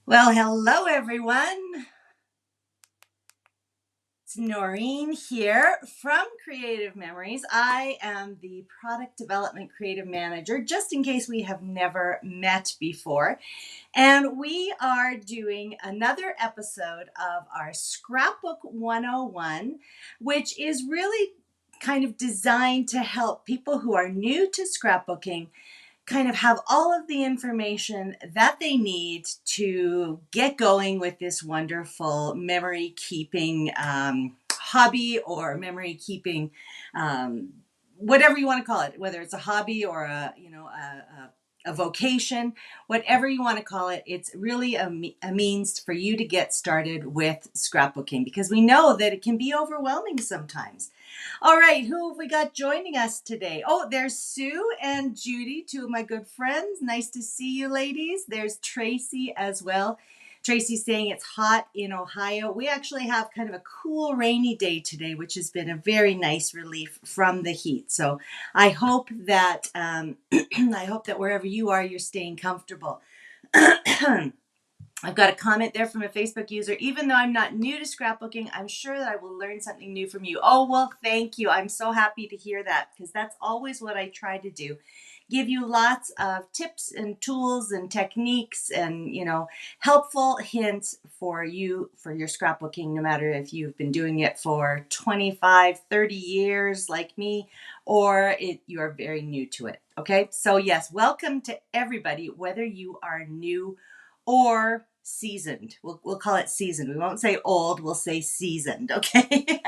Well, hello everyone. It's Noreen here from Creative Memories. I am the Product Development Creative Manager, just in case we have never met before. And we are doing another episode of our Scrapbook 101, which is really kind of designed to help people who are new to scrapbooking kind of have all of the information that they need to get going with this wonderful memory keeping hobby or memory keeping, um, whatever you want to call it, whether it's a hobby or a vocation, whatever you want to call it. It's really a means for you to get started with scrapbooking, because we know that it can be overwhelming sometimes. All right, who have we got joining us today? Oh, there's Sue and Judy, two of my good friends. Nice to see you, ladies. There's Tracy as well. Tracy's saying it's hot in Ohio. We actually have kind of a cool, rainy day today, which has been a very nice relief from the heat. So I hope that I hope that wherever you are, you're staying comfortable. I've got a comment there from a Facebook user. Even though I'm not new to scrapbooking, I'm sure that I will learn something new from you. Oh, well, thank you. I'm so happy to hear that, because that's always what I try to do. Give you lots of tips and tools and techniques and, helpful hints for you for your scrapbooking, no matter if you've been doing it for 25, 30 years like me, or you are very new to it. Okay. So yes, welcome to everybody, whether you are new or seasoned. We'll call it seasoned. We won't say old, we'll say seasoned, okay?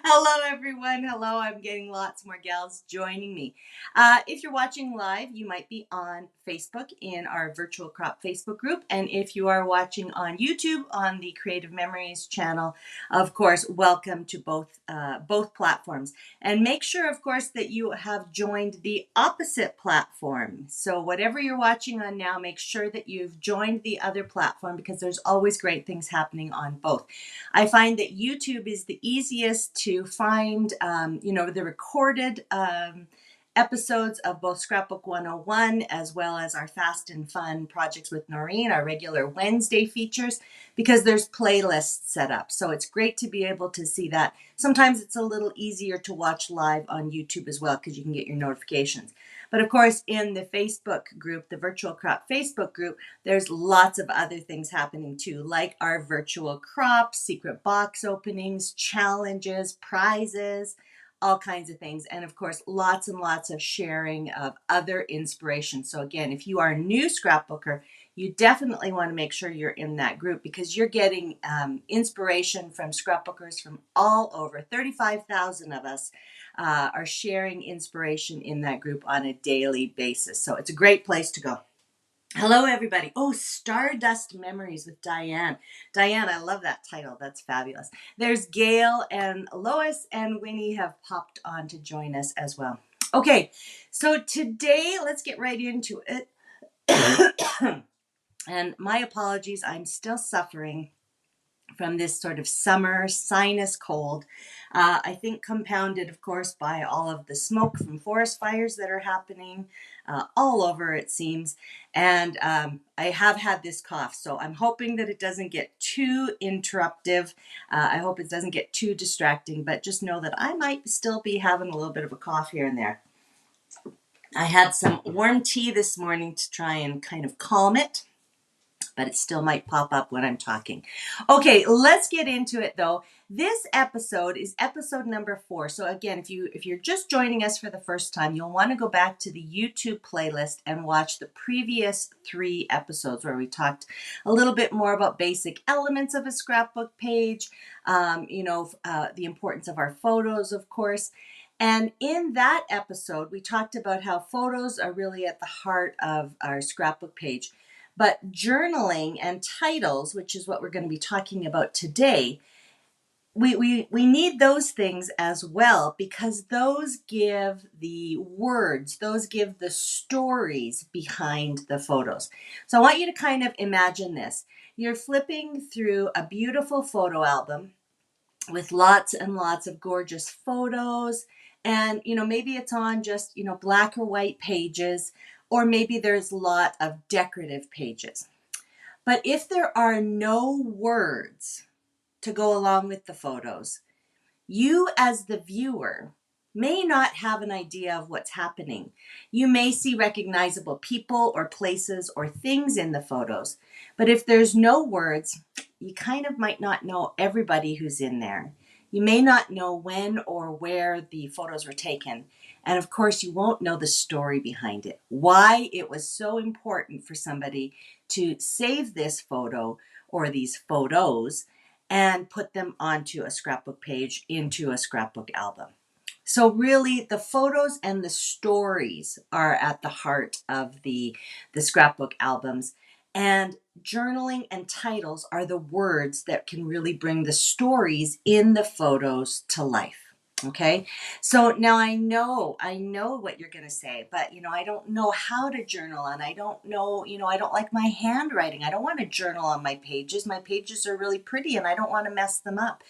Hello, everyone. Hello, I'm getting lots more gals joining me. If you're watching live, you might be on Facebook in our Virtual Crop Facebook group. And if you are watching on YouTube on the Creative Memories channel, of course, welcome to both platforms. And make sure, of course, that you have joined the opposite platform. So whatever you're watching on now, make sure that you've joined the other platform, because there's always great things happening on both. I find that YouTube is the easiest to find, the recorded episodes of both Scrapbook 101 as well as our Fast and Fun Projects with Noreen, our regular Wednesday features, because there's playlists set up. So it's great to be able to see that. Sometimes it's a little easier to watch live on YouTube as well, because you can get your notifications. But of course, in the Facebook group, the Virtual Crop Facebook group, there's lots of other things happening too, like our virtual crop, secret box openings, challenges, prizes, all kinds of things. And of course, lots and lots of sharing of other inspiration. So again, if you are a new scrapbooker, you definitely want to make sure you're in that group, because you're getting inspiration from scrapbookers from all over. 35,000 of us are sharing inspiration in that group on a daily basis. So it's a great place to go. Hello, everybody. Oh, Stardust Memories with Diane. Diane, I love that title. That's fabulous. There's Gail and Lois and Winnie have popped on to join us as well. Okay, so today let's get right into it. And my apologies, I'm still suffering from this sort of summer sinus cold. I think compounded, of course, by all of the smoke from forest fires that are happening all over, it seems. And I have had this cough, so I'm hoping that it doesn't get too interruptive. I hope it doesn't get too distracting, but just know that I might still be having a little bit of a cough here and there. I had some warm tea this morning to try and kind of calm it, but it still might pop up when I'm talking. Okay, let's get into it though. This episode is episode number 4. So again, if you're just joining us for the first time, you'll want to go back to the YouTube playlist and watch the previous 3 episodes where we talked a little bit more about basic elements of a scrapbook page, the importance of our photos, of course. And in that episode, we talked about how photos are really at the heart of our scrapbook page. But journaling and titles, which is what we're going to be talking about today, we need those things as well, because those give the words, those give the stories behind the photos. So I want you to kind of imagine this. You're flipping through a beautiful photo album with lots and lots of gorgeous photos. And, maybe it's on just, black or white pages, or maybe there's a lot of decorative pages. But if there are no words to go along with the photos, you as the viewer may not have an idea of what's happening. You may see recognizable people or places or things in the photos, but if there's no words, you kind of might not know everybody who's in there. You may not know when or where the photos were taken. And of course, you won't know the story behind it. Why it was so important for somebody to save this photo or these photos and put them onto a scrapbook page into a scrapbook album. So really the photos and the stories are at the heart of the scrapbook albums, and journaling and titles are the words that can really bring the stories in the photos to life. Okay. So now I know what you're going to say, but I don't know how to journal, and I don't know, I don't like my handwriting. I don't want to journal on my pages. My pages are really pretty and I don't want to mess them up.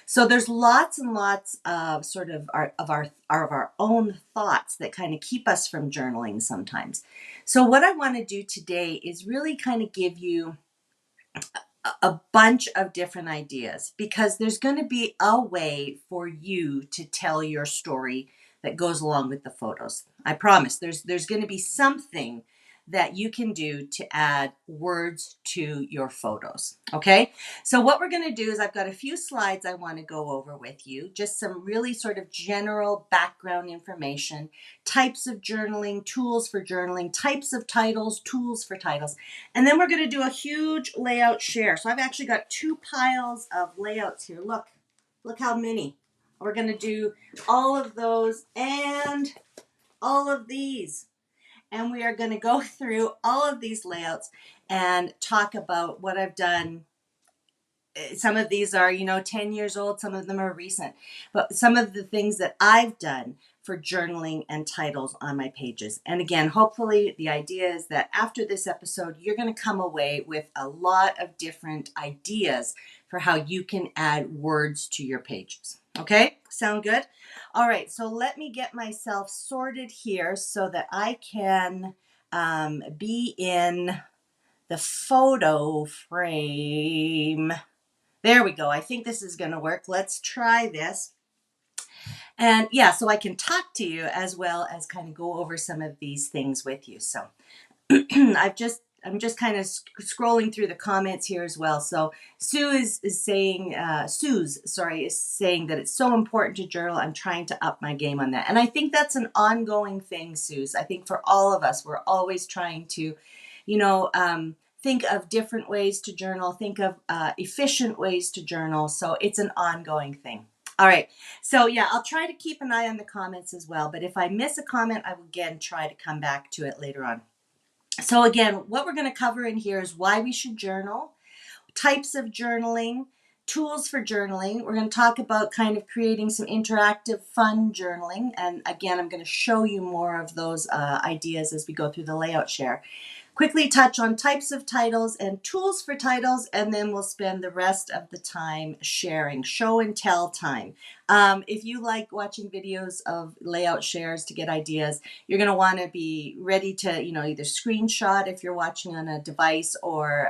So there's lots and lots of sort of our own thoughts that kind of keep us from journaling sometimes. So what I want to do today is really kind of give you a bunch of different ideas, because there's going to be a way for you to tell your story that goes along with the photos. I promise there's going to be something that you can do to add words to your photos. Okay. So what we're going to do is I've got a few slides I want to go over with you, just some really sort of general background information, types of journaling, tools for journaling, types of titles, tools for titles. And then we're going to do a huge layout share. So I've actually got 2 piles of layouts here. Look how many. We're going to do all of those and all of these. And we are going to go through all of these layouts and talk about what I've done. Some of these are, 10 years old. Some of them are recent. But some of the things that I've done for journaling and titles on my pages. And again, hopefully the idea is that after this episode, you're going to come away with a lot of different ideas for how you can add words to your pages. Okay, sound good? All right, so let me get myself sorted here so that I can be in the photo frame. There we go. I think this is going to work. Let's try this. And yeah, so I can talk to you as well as kind of go over some of these things with you. So I'm just kind of scrolling through the comments here as well. So Sue's saying that it's so important to journal. I'm trying to up my game on that. And I think that's an ongoing thing, Suze. I think for all of us, we're always trying to, think of different ways to journal, think of efficient ways to journal. So it's an ongoing thing. All right. So yeah, I'll try to keep an eye on the comments as well. But if I miss a comment, I will again try to come back to it later on. So again, what we're going to cover in here is why we should journal, types of journaling, tools for journaling. We're going to talk about kind of creating some interactive, fun journaling. And again, I'm going to show you more of those ideas as we go through the layout share. Quickly touch on types of titles and tools for titles, and then we'll spend the rest of the time sharing, show and tell time. If you like watching videos of layout shares to get ideas, you're going to want to be ready to, either screenshot if you're watching on a device, or,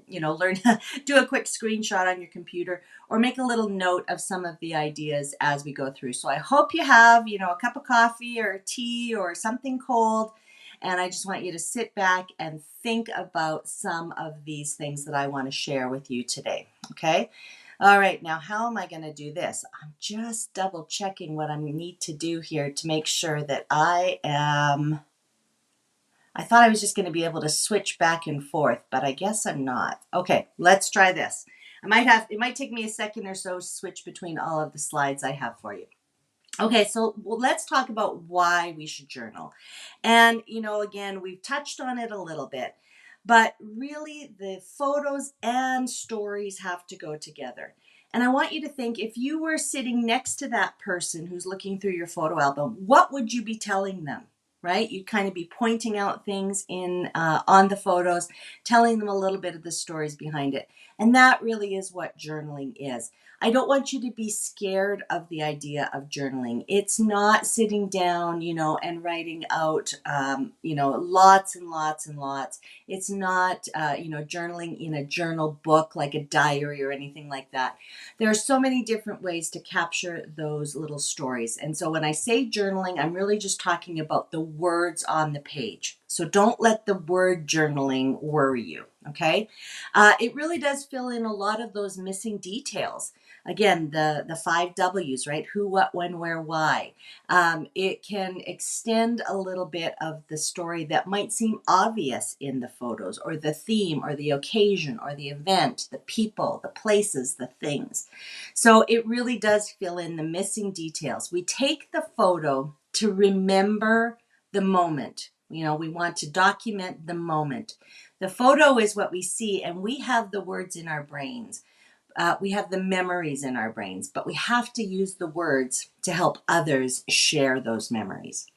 learn to do a quick screenshot on your computer, or make a little note of some of the ideas as we go through. So I hope you have, a cup of coffee or tea or something cold. And I just want you to sit back and think about some of these things that I want to share with you today. Okay. All right. Now, how am I going to do this? I'm just double checking what I need to do here to make sure that I thought I was just going to be able to switch back and forth, but I guess I'm not. Okay. Let's try this. It might take me a second or so to switch between all of the slides I have for you. Okay, so let's talk about why we should journal. And, again, we've touched on it a little bit, but really the photos and stories have to go together. And I want you to think, if you were sitting next to that person who's looking through your photo album, what would you be telling them? Right? You'd kind of be pointing out things on the photos, telling them a little bit of the stories behind it. And that really is what journaling is. I don't want you to be scared of the idea of journaling. It's not sitting down, and writing out, lots and lots and lots. It's not, journaling in a journal book like a diary or anything like that. There are so many different ways to capture those little stories. And so when I say journaling, I'm really just talking about the words on the page. So don't let the word journaling worry you, okay? It really does fill in a lot of those missing details. Again, the 5 W's, right? Who, what, when, where, why. It can extend a little bit of the story that might seem obvious in the photos, or the theme, or the occasion, or the event, the people, the places, the things. So it really does fill in the missing details. We take the photo to remember the moment. We want to document the moment. The photo is what we see, and we have the words in our brains. We have the memories in our brains, but we have to use the words to help others share those memories.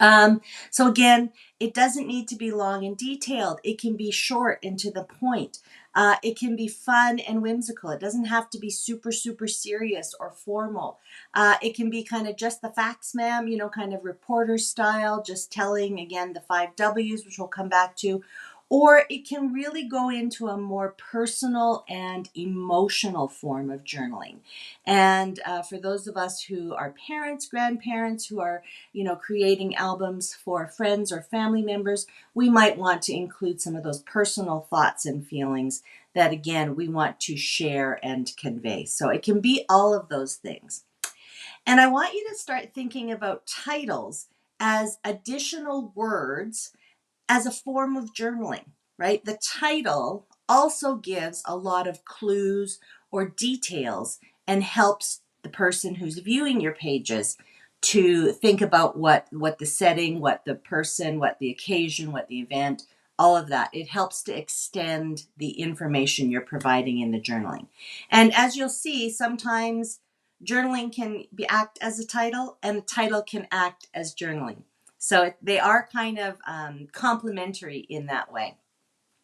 So again, it doesn't need to be long and detailed. It can be short and to the point. It can be fun and whimsical. It doesn't have to be super, super serious or formal. It can be kind of just the facts, ma'am, kind of reporter style, just telling, again, the 5 W's, which we'll come back to. Or it can really go into a more personal and emotional form of journaling. And for those of us who are parents, grandparents, who are, creating albums for friends or family members, we might want to include some of those personal thoughts and feelings that, again, we want to share and convey. So it can be all of those things. And I want you to start thinking about titles as additional words as a form of journaling, right? The title also gives a lot of clues or details and helps the person who's viewing your pages to think about what the setting, what the person, what the occasion, what the event, all of that. It helps to extend the information you're providing in the journaling. And as you'll see, sometimes journaling can act as a title, and the title can act as journaling. So they are kind of complementary in that way.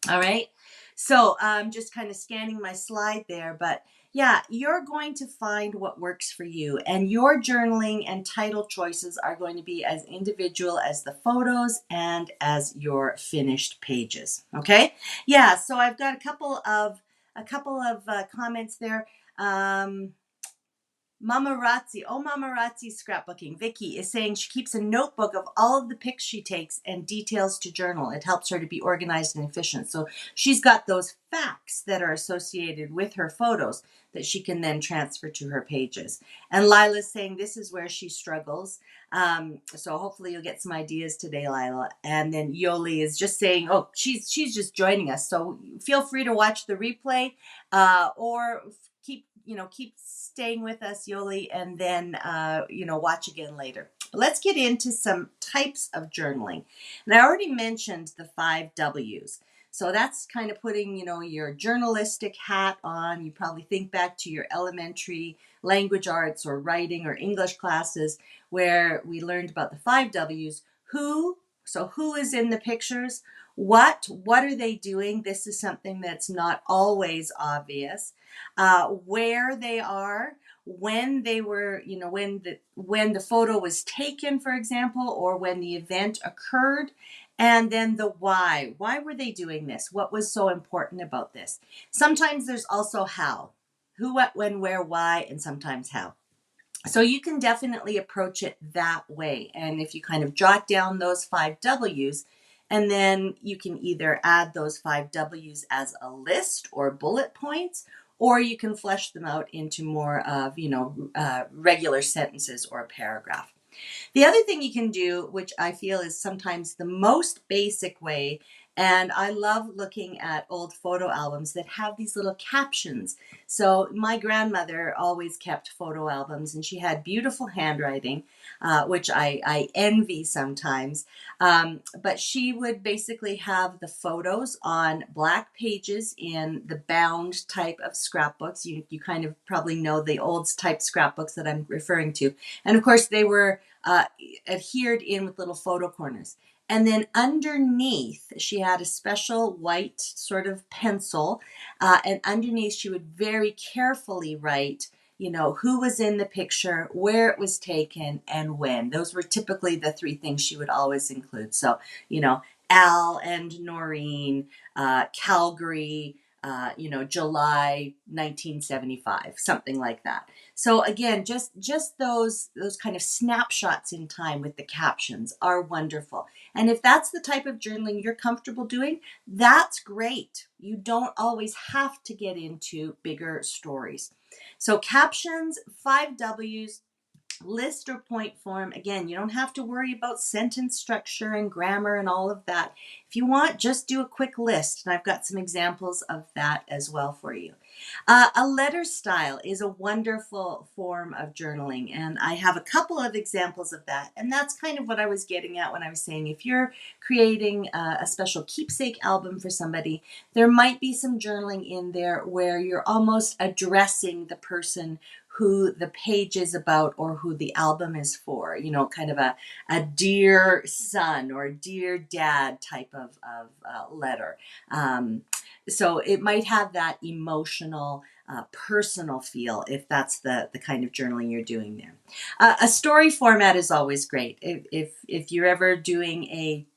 All right. So I'm just kind of scanning my slide there, but yeah, you're going to find what works for you, and your journaling and title choices are going to be as individual as the photos and as your finished pages. Okay. Yeah. So I've got a couple of comments there. Mamarazzi Scrapbooking. Vicky is saying she keeps a notebook of all of the pics she takes and details to journal. It helps her to be organized and efficient. So she's got those facts that are associated with her photos that she can then transfer to her pages. And Lila's saying this is where she struggles. So hopefully you'll get some ideas today, Lila. And then Yoli is just saying, oh, she's just joining us. So feel free to watch the replay or keep staying with us, Yoli, and then, watch again later. But let's get into some types of journaling. And I already mentioned the 5 W's. So that's kind of putting, your journalistic hat on. You probably think back to your elementary language arts or writing or English classes where we learned about the 5 W's. Who, so who is in the pictures? What are they doing? This is something that's not always obvious. Where they are, when they were, when the photo was taken, for example, or when the event occurred, and then the why. Why were they doing this? What was so important about this? Sometimes there's also how. Who, what, when, where, why, and sometimes how. So you can definitely approach it that way. And if you kind of jot down those 5 W's, and then you can either add those 5 W's as a list or bullet points, or you can flesh them out into more of, regular sentences or a paragraph. The other thing you can do, which I feel is sometimes the most basic way, and I love looking at old photo albums that have these little captions. So my grandmother always kept photo albums, and she had beautiful handwriting, which I envy sometimes. But she would basically have the photos on black pages in the bound type of scrapbooks. You kind of probably know the old type scrapbooks that I'm referring to. And of course, they were adhered in with little photo corners. And then underneath, she had a special white sort of pencil. And underneath, she would very carefully write, who was in the picture, where it was taken, and when. Those were typically the three things she would always include. So, Al and Noreen, Calgary, July 1975, something like that. So again, just those kind of snapshots in time with the captions are wonderful. And if that's the type of journaling you're comfortable doing, that's great. You don't always have to get into bigger stories. So captions, 5 W's, list or point form. Again, you don't have to worry about sentence structure and grammar and all of that. If you want, just do a quick list. And I've got some examples of that as well for you. A letter style is a wonderful form of journaling, and I have a couple of examples of that. And that's kind of what I was getting at when I was saying if you're creating a special keepsake album for somebody, there might be some journaling in there where you're almost addressing the person who the page is about or who the album is for, kind of a dear son or dear dad type of letter. So it might have that emotional, personal feel if that's the kind of journaling you're doing there. A story format is always great. If you're ever doing a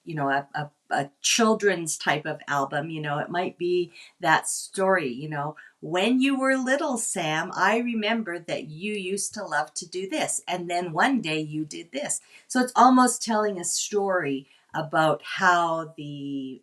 children's type of album, it might be that story, when you were little, Sam, I remember that you used to love to do this. And then one day you did this. So it's almost telling a story about how the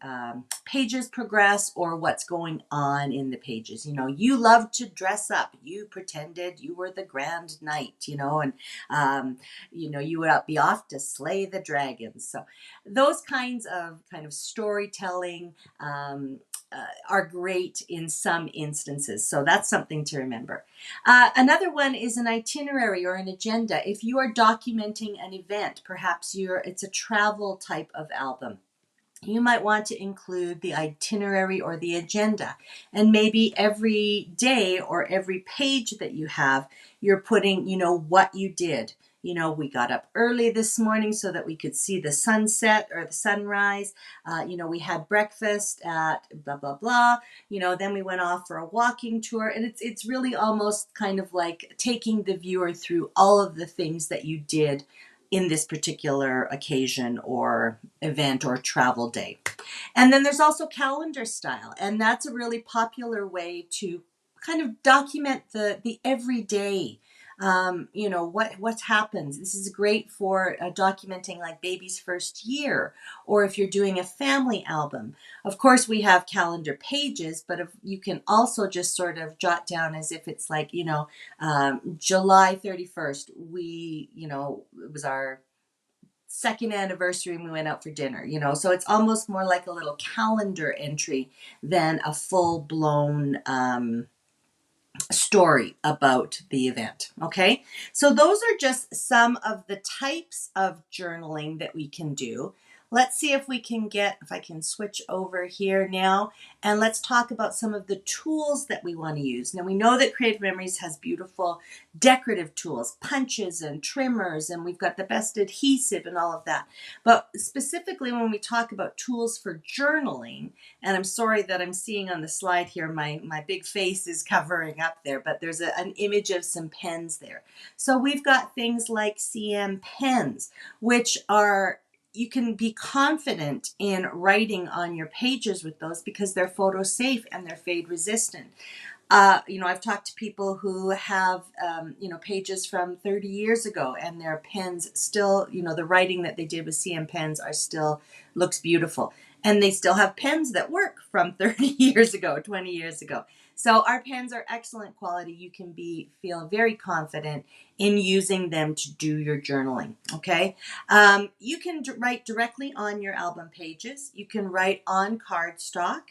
pages progress or what's going on in the pages. You loved to dress up. You pretended you were the grand knight, and you would be off to slay the dragons. So those kinds of storytelling are great in some instances. So that's something to remember. Another one is an itinerary or an agenda. If you are documenting an event, perhaps it's a travel type of album, you might want to include the itinerary or the agenda. And maybe every day or every page that you have, you're putting, what you did. We got up early this morning so that we could see the sunset or the sunrise. We had breakfast at blah, blah, blah. Then we went off for a walking tour. And it's really almost kind of like taking the viewer through all of the things that you did in this particular occasion or event or travel day. And then there's also calendar style. And that's a really popular way to kind of document the everyday. What happens. This is great for documenting like baby's first year, or if you're doing a family album. Of course, we have calendar pages, but if you can also just sort of jot down as if it's like, July 31st, it was our second anniversary and we went out for dinner, so it's almost more like a little calendar entry than a full-blown story about the event. Okay, so those are just some of the types of journaling that we can do. Let's see if I can switch over here now, and let's talk about some of the tools that we want to use. Now, we know that Creative Memories has beautiful decorative tools, punches and trimmers, and we've got the best adhesive and all of that. But specifically when we talk about tools for journaling, and I'm sorry that I'm seeing on the slide here, my big face is covering up there, but there's an image of some pens there. So we've got things like CM pens, which are, you can be confident in writing on your pages with those because they're photo safe and they're fade resistant. I've talked to people who have, pages from 30 years ago and their pens still, the writing that they did with CM pens looks beautiful. And they still have pens that work from 30 years ago, 20 years ago. So our pens are excellent quality. You can feel very confident in using them to do your journaling, okay? You can write directly on your album pages. You can write on cardstock.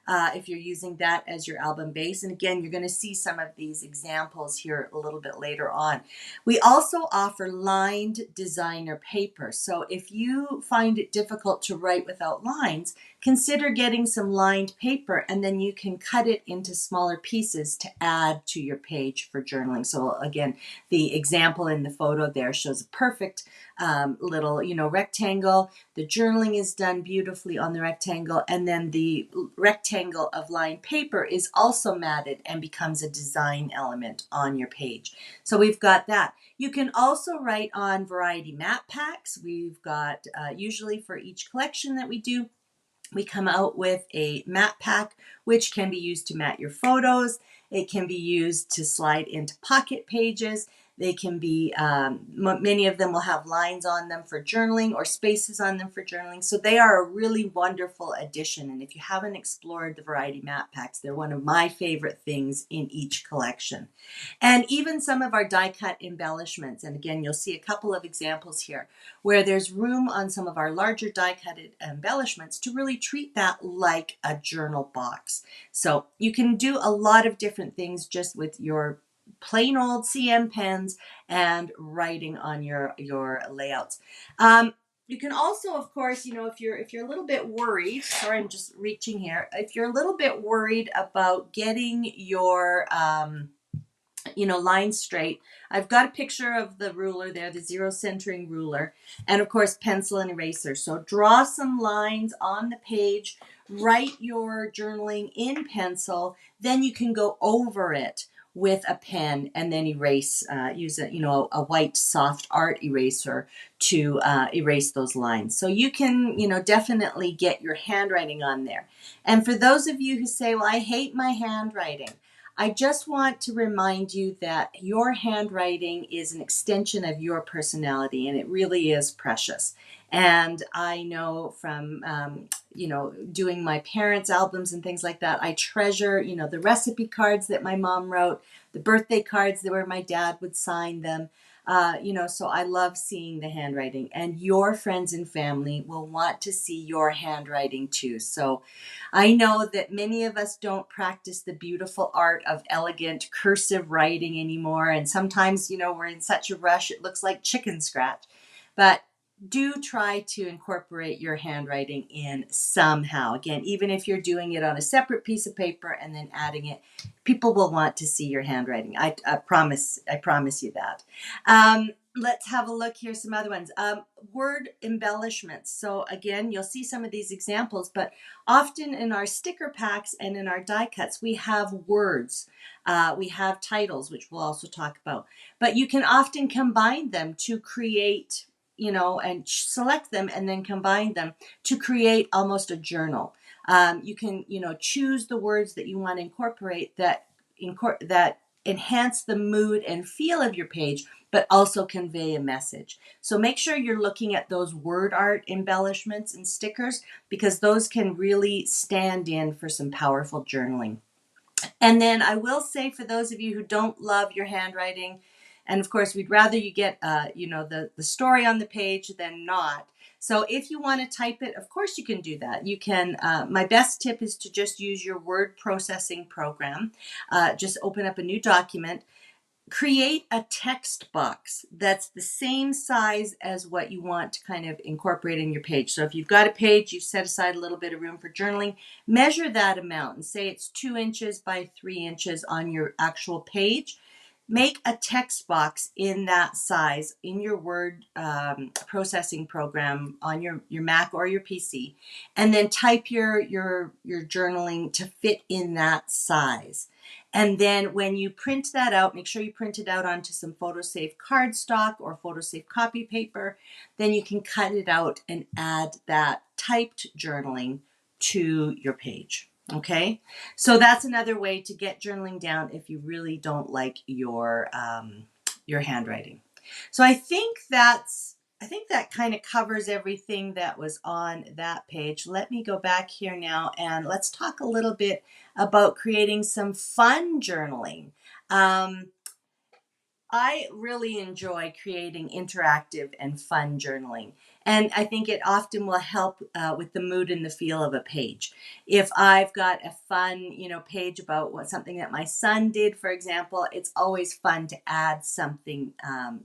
If you're using that as your album base. And again, you're going to see some of these examples here a little bit later on. We also offer lined designer paper. So if you find it difficult to write without lines, consider getting some lined paper, and then you can cut it into smaller pieces to add to your page for journaling. So again, the example in the photo there shows a perfect little, rectangle. The journaling is done beautifully on the rectangle, and then the rectangle of lined paper is also matted and becomes a design element on your page. So we've got that. You can also write on variety map packs. We've got, usually for each collection that we do, we come out with a map pack, which can be used to mat your photos. It can be used to slide into pocket pages. They can be, many of them will have lines on them for journaling or spaces on them for journaling. So they are a really wonderful addition. And if you haven't explored the variety map packs, they're one of my favorite things in each collection. And even some of our die cut embellishments. And again, you'll see a couple of examples here where there's room on some of our larger die cut embellishments to really treat that like a journal box. So you can do a lot of different things just with your plain old CM pens and writing on your layouts. You can also, of course, if you're a little bit worried, sorry, I'm just reaching here. If you're a little bit worried about getting your lines straight, I've got a picture of the ruler there, the zero centering ruler, and of course pencil and eraser. So draw some lines on the page, write your journaling in pencil, then you can go over it with a pen and then erase, use a white soft art eraser to erase those lines. So you can, definitely get your handwriting on there. And for those of you who say, well, I hate my handwriting, I just want to remind you that your handwriting is an extension of your personality, and it really is precious. And I know from, doing my parents' albums and things like that, I treasure, the recipe cards that my mom wrote, the birthday cards where my dad would sign them. So I love seeing the handwriting, and your friends and family will want to see your handwriting too. So I know that many of us don't practice the beautiful art of elegant cursive writing anymore. And sometimes, we're in such a rush, it looks like chicken scratch. But do try to incorporate your handwriting in somehow. Again, even if you're doing it on a separate piece of paper and then adding it, people will want to see your handwriting. I promise you that. Let's have a look here, some other ones. Word embellishments. So again, you'll see some of these examples, but often in our sticker packs and in our die cuts, we have words. We have titles, which we'll also talk about. But you can often combine them to create, and select them and then combine them to create almost a journal. You can, choose the words that you want to incorporate that enhance the mood and feel of your page, but also convey a message. So make sure you're looking at those word art embellishments and stickers, because those can really stand in for some powerful journaling. And then I will say, for those of you who don't love your handwriting, and of course we'd rather you get the story on the page than not. So if you want to type it, of course you can do that. You can, my best tip is to just use your word processing program. Just open up a new document, create a text box that's the same size as what you want to kind of incorporate in your page. So if you've got a page, you've set aside a little bit of room for journaling, measure that amount and say it's 2 inches by 3 inches on your actual page. Make a text box in that size in your word processing program on your Mac or your PC, and then type your journaling to fit in that size. And then when you print that out, make sure you print it out onto some photo-safe cardstock or photo-safe copy paper. Then you can cut it out and add that typed journaling to your page. Okay, so that's another way to get journaling down if you really don't like your handwriting. So I think that kind of covers everything that was on that page. Let me go back here now and let's talk a little bit about creating some fun journaling. I really enjoy creating interactive and fun journaling. And I think it often will help with the mood and the feel of a page. If I've got a fun, page about something that my son did, for example, it's always fun to add something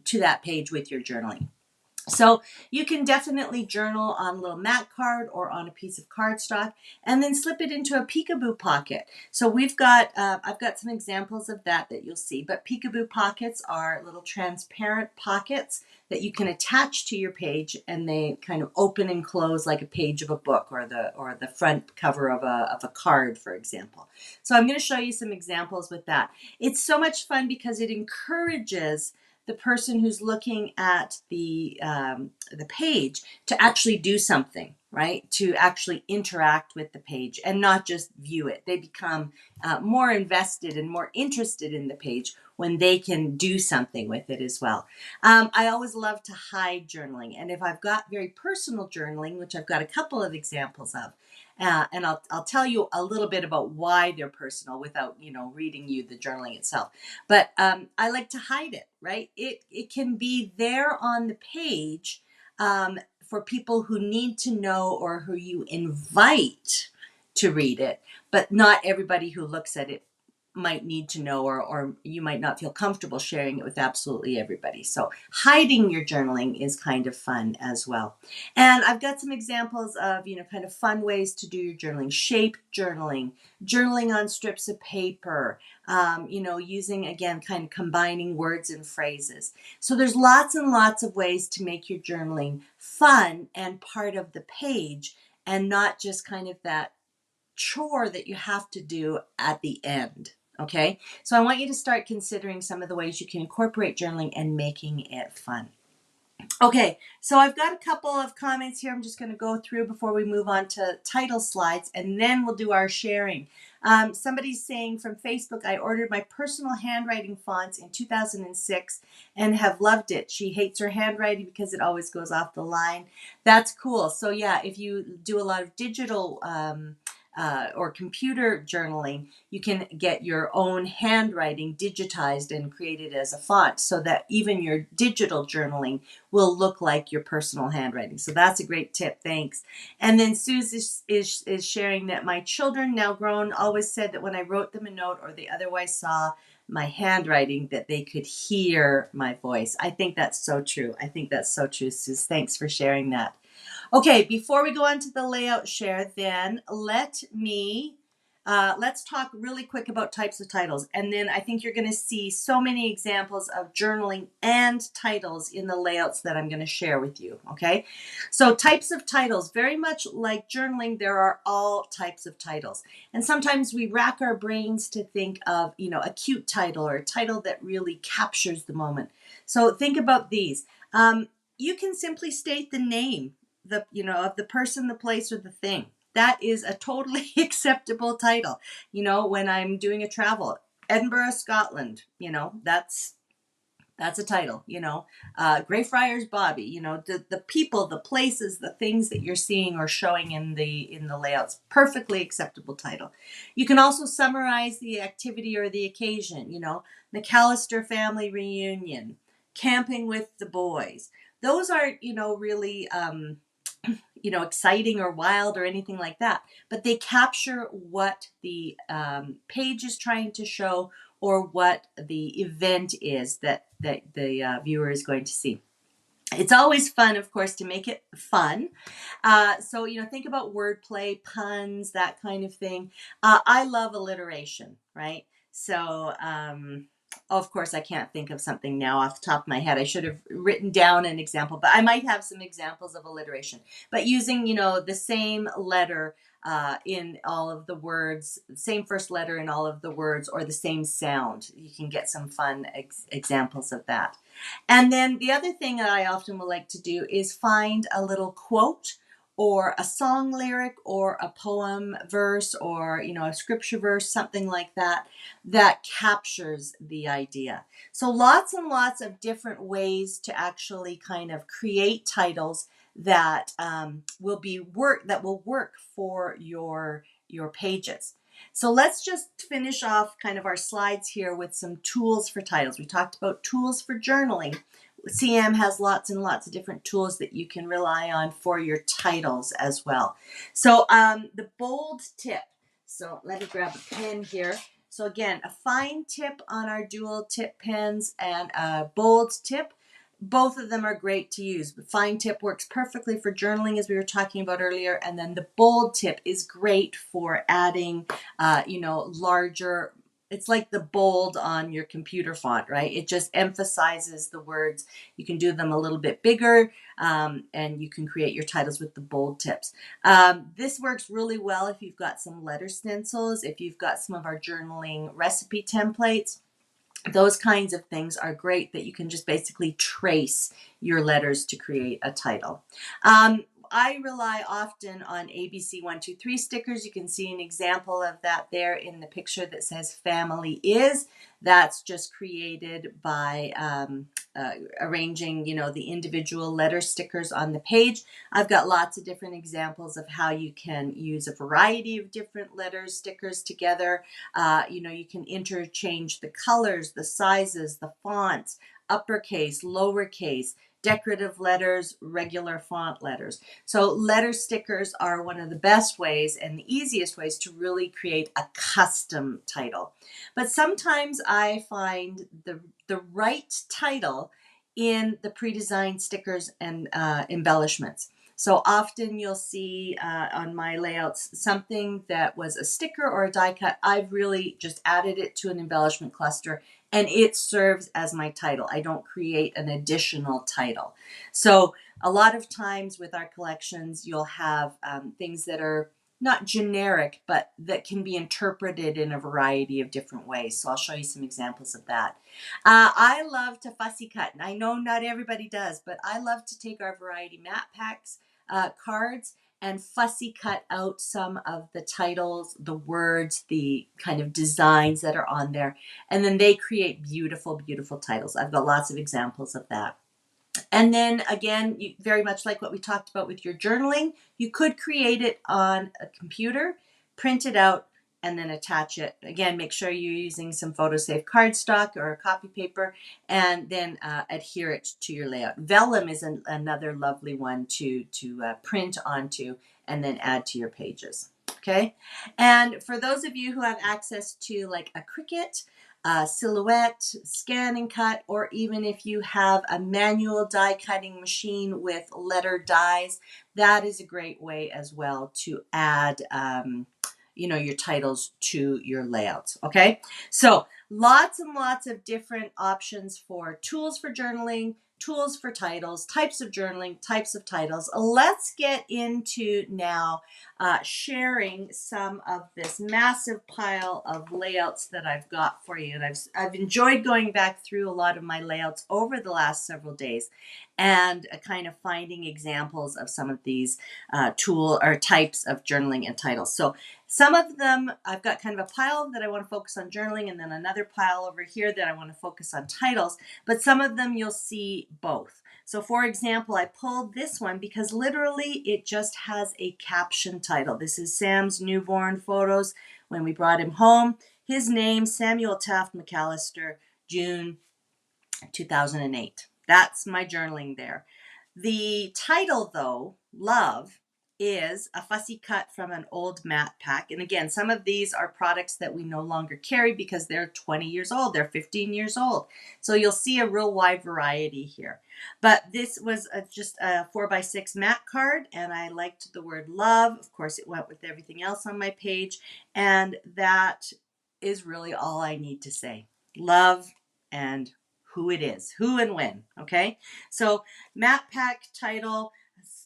to that page with your journaling. So you can definitely journal on a little mat card or on a piece of cardstock and then slip it into a peekaboo pocket. So I've got some examples of that you'll see, but peekaboo pockets are little transparent pockets that you can attach to your page, and they kind of open and close like a page of a book or the front cover of a card, for example. So I'm going to show you some examples with that. It's so much fun because it encourages the person who's looking at the page to actually do something, right? To actually interact with the page and not just view it. They become more invested and more interested in the page when they can do something with it as well. I always love to hide journaling, and if I've got very personal journaling, which I've got a couple of examples of, and I'll tell you a little bit about why they're personal without reading you the journaling itself. But I like to hide it, right? It can be there on the page for people who need to know or who you invite to read it, but not everybody who looks at it might need to know, or you might not feel comfortable sharing it with absolutely everybody. So hiding your journaling is kind of fun as well. And I've got some examples of, kind of fun ways to do your journaling. Shape journaling, journaling on strips of paper, using, again, kind of combining words and phrases. So there's lots and lots of ways to make your journaling fun and part of the page, and not just kind of that chore that you have to do at the end. Okay, so I want you to start considering some of the ways you can incorporate journaling and making it fun. Okay, so I've got a couple of comments here I'm just going to go through before we move on to title slides, and then we'll do our sharing. Somebody's saying from Facebook, I ordered my personal handwriting fonts in 2006 and have loved it. She hates her handwriting because it always goes off the line. That's cool. So yeah, if you do a lot of digital or computer journaling, you can get your own handwriting digitized and created as a font so that even your digital journaling will look like your personal handwriting. So that's a great tip. Thanks. And then Suze is sharing that my children, now grown, always said that when I wrote them a note or they otherwise saw my handwriting, that they could hear my voice. I think that's so true. Suze. Thanks for sharing that. Okay, before we go on to the layout share, then let's talk really quick about types of titles. And then I think you're going to see so many examples of journaling and titles in the layouts that I'm going to share with you. Okay, so types of titles, very much like journaling, there are all types of titles. And sometimes we rack our brains to think of, a cute title or a title that really captures the moment. So think about these. You can simply state the name of the person, the place, or the thing. That is a totally acceptable title. When I'm doing a travel, Edinburgh, Scotland, that's a title. Greyfriars Bobby, the people, the places, the things that you're seeing or showing in the layouts, perfectly acceptable title. You can also summarize the activity or the occasion, McAllister family reunion, camping with the boys. Those aren't, really exciting or wild or anything like that, but they capture what the page is trying to show, or what the event is that the viewer is going to see. It's always fun, of course, to make it fun. So, think about wordplay, puns, that kind of thing. I love alliteration, right? So, of course, I can't think of something now off the top of my head. I should have written down an example, but I might have some examples of alliteration. But using, the same letter in all of the words, same first letter in all of the words, or the same sound, you can get some fun examples of that. And then the other thing that I often will like to do is find a little quote or a song lyric or a poem verse or, a scripture verse, something like that, that captures the idea. So lots and lots of different ways to actually kind of create titles that will work for your pages. So let's just finish off kind of our slides here with some tools for titles. We talked about tools for journaling. CM has lots and lots of different tools that you can rely on for your titles as well. So the bold tip. So let me grab a pen here. So again, a fine tip on our dual tip pens and a bold tip. both of them are great to use. The fine tip works perfectly for journaling, as we were talking about earlier, and then the bold tip is great for adding, larger. It's like the bold on your computer font, right? It just emphasizes the words. You can do them a little bit bigger, and you can create your titles with the bold tips. This works really well if you've got some letter stencils, if you've got some of our journaling recipe templates. Those kinds of things are great that you can just basically trace your letters to create a title. I rely often on ABC123 stickers. You can see an example of that there in the picture that says family is. That's just created by arranging, the individual letter stickers on the page. I've got lots of different examples of how you can use a variety of different letter stickers together. You can interchange the colors, the sizes, the fonts, uppercase, lowercase, decorative letters, regular font letters. So letter stickers are one of the best ways and the easiest ways to really create a custom title. But sometimes I find the right title in the pre-designed stickers and embellishments. So often you'll see on my layouts something that was a sticker or a die cut. I've really just added it to an embellishment cluster and it serves as my title. I don't create an additional title. So a lot of times with our collections, you'll have things that are not generic, but that can be interpreted in a variety of different ways. So I'll show you some examples of that. I love to fussy cut. And I know not everybody does, but I love to take our variety map packs, cards, and fussy cut out some of the titles, the words, the kind of designs that are on there. And then they create beautiful, beautiful titles. I've got lots of examples of that. And then again, very much like what we talked about with your journaling, you could create it on a computer, print it out, and then attach it. Again, make sure you're using some photo-safe cardstock or copy paper, and then adhere it to your layout. Vellum is another lovely one to print onto and then add to your pages. Okay, and for those of you who have access to like a Cricut, Silhouette, scan and cut, or even if you have a manual die cutting machine with letter dies, that is a great way as well to add your titles to your layouts. Okay, so lots and lots of different options for tools for journaling, tools for titles, types of journaling, types of titles. Let's get into now sharing some of this massive pile of layouts that I've got for you. And I've enjoyed going back through a lot of my layouts over the last several days and kind of finding examples of some of these tool or types of journaling and titles. So some of them, I've got kind of a pile that I want to focus on journaling and then another pile over here that I want to focus on titles, but some of them you'll see both. So for example, I pulled this one because literally it just has a caption title. This is Sam's newborn photos when we brought him home. His name, Samuel Taft McAllister, June 2008. That's my journaling there. The title, though, Love, is a fussy cut from an old mat pack. And again, some of these are products that we no longer carry because they're 20 years old, they're 15 years old. So you'll see a real wide variety here. But this was just a 4x6 mat card, and I liked the word love. Of course, it went with everything else on my page. And that is really all I need to say. Love and who it is, who and when, okay? So map pack title,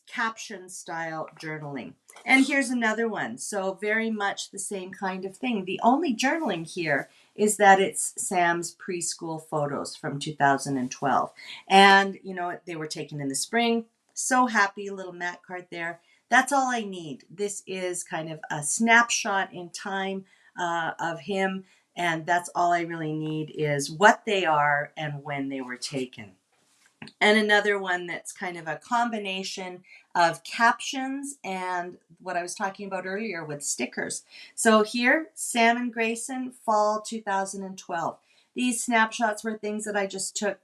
caption style journaling. And here's another one. So very much the same kind of thing. The only journaling here is that it's Sam's preschool photos from 2012. And, they were taken in the spring. So happy, little mat card there. That's all I need. This is kind of a snapshot in time of him. And that's all I really need is what they are and when they were taken. And another one that's kind of a combination of captions and what I was talking about earlier with stickers. So here, Sam and Grayson, fall 2012. These snapshots were things that I just took,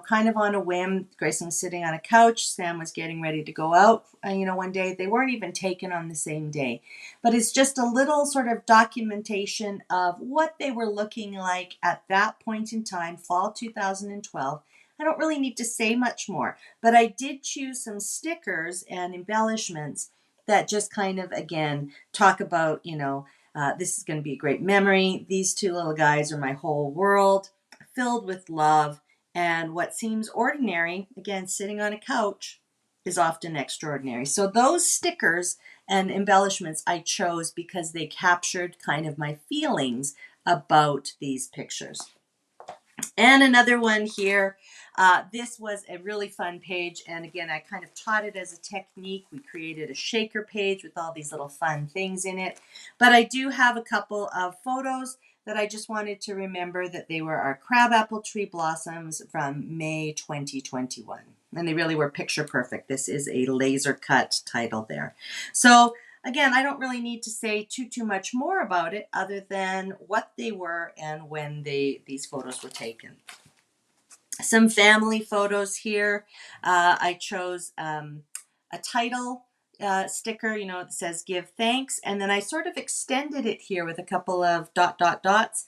kind of on a whim. Grayson was sitting on a couch. Sam was getting ready to go out, one day. They weren't even taken on the same day. But it's just a little sort of documentation of what they were looking like at that point in time, fall 2012. I don't really need to say much more. But I did choose some stickers and embellishments that just kind of, again, talk about, this is going to be a great memory. These two little guys are my whole world, filled with love. And what seems ordinary, again, sitting on a couch, is often extraordinary. So those stickers and embellishments I chose because they captured kind of my feelings about these pictures. And another one here. This was a really fun page. And again, I kind of taught it as a technique. We created a shaker page with all these little fun things in it. But I do have a couple of photos that I just wanted to remember that they were our crabapple tree blossoms from May 2021. And they really were picture perfect. This is a laser cut title there. So again, I don't really need to say too much more about it other than what they were and when these photos were taken. Some family photos here. I chose a title sticker, that says give thanks. And then I sort of extended it here with a couple of dots.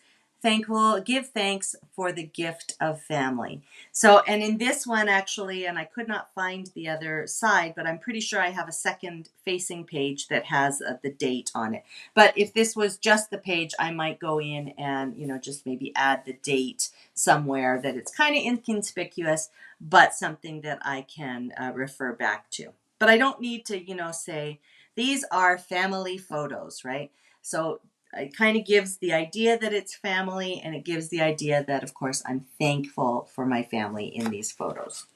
Give thanks for the gift of family. So, and in this one actually, and I could not find the other side, but I'm pretty sure I have a second facing page that has the date on it. But if this was just the page, I might go in and, just maybe add the date somewhere that it's kind of inconspicuous, but something that I can refer back to. But I don't need to, say these are family photos, right? So it kind of gives the idea that it's family, and it gives the idea that, of course, I'm thankful for my family in these photos.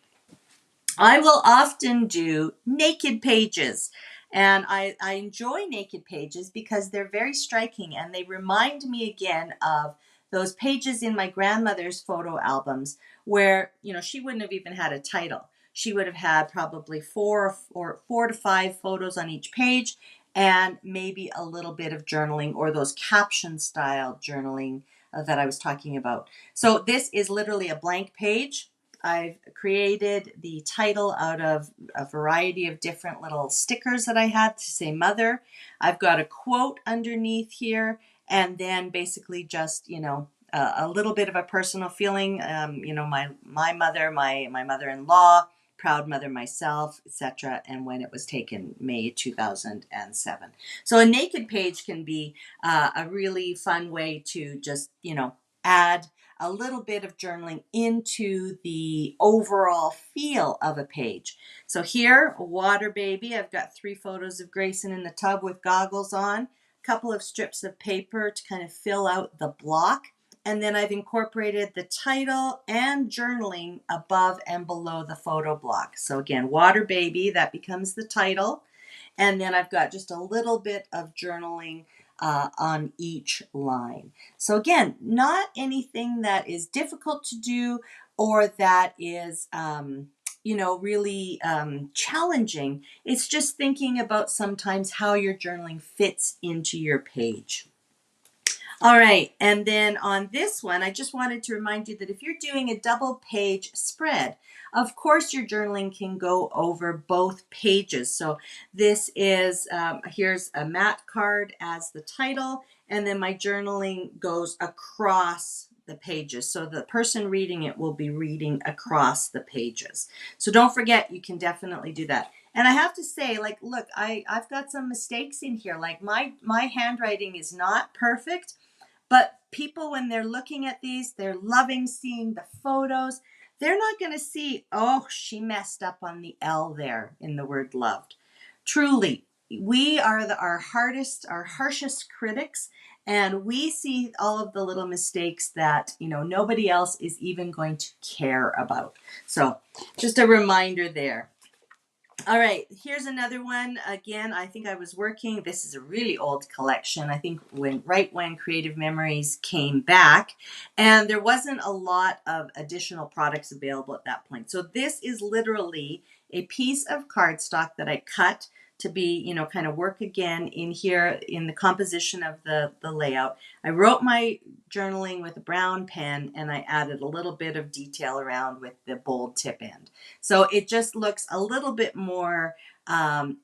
I will often do naked pages, and I enjoy naked pages because they're very striking, and they remind me again of those pages in my grandmother's photo albums where, she wouldn't have even had a title. She would have had probably four to five photos on each page, and maybe a little bit of journaling or those caption style journaling that I was talking about. So this is literally a blank page. I've created the title out of a variety of different little stickers that I had to say mother. I've got a quote underneath here, and then basically just, a little bit of a personal feeling, my mother, my mother-in-law, proud mother myself, etc., and when it was taken, May 2007. So a naked page can be a really fun way to just, add a little bit of journaling into the overall feel of a page. So here, a water baby. I've got 3 photos of Grayson in the tub with goggles on, a couple of strips of paper to kind of fill out the block. And then I've incorporated the title and journaling above and below the photo block. So again, water baby, that becomes the title. And then I've got just a little bit of journaling on each line. So again, not anything that is difficult to do or that is, really challenging. It's just thinking about sometimes how your journaling fits into your page. All right, and then on this one, I just wanted to remind you that if you're doing a double page spread, of course your journaling can go over both pages. So this is, here's a matte card as the title, and then my journaling goes across the pages. So the person reading it will be reading across the pages. So don't forget, you can definitely do that. And I have to say, look, I've got some mistakes in here. Like my handwriting is not perfect. But people, when they're looking at these, they're loving seeing the photos. They're not going to see, oh, she messed up on the L there in the word loved. Truly, we are our harshest critics, and we see all of the little mistakes that, nobody else is even going to care about. So just a reminder there. All right, here's another one. Again, I think I was working. This is a really old collection. I think right when Creative Memories came back, and there wasn't a lot of additional products available at that point. So this is literally a piece of cardstock that I cut to be, you know, kind of work again in here in the composition of the layout. I wrote my journaling with a brown pen, and I added a little bit of detail around with the bold tip end. So it just looks a little bit more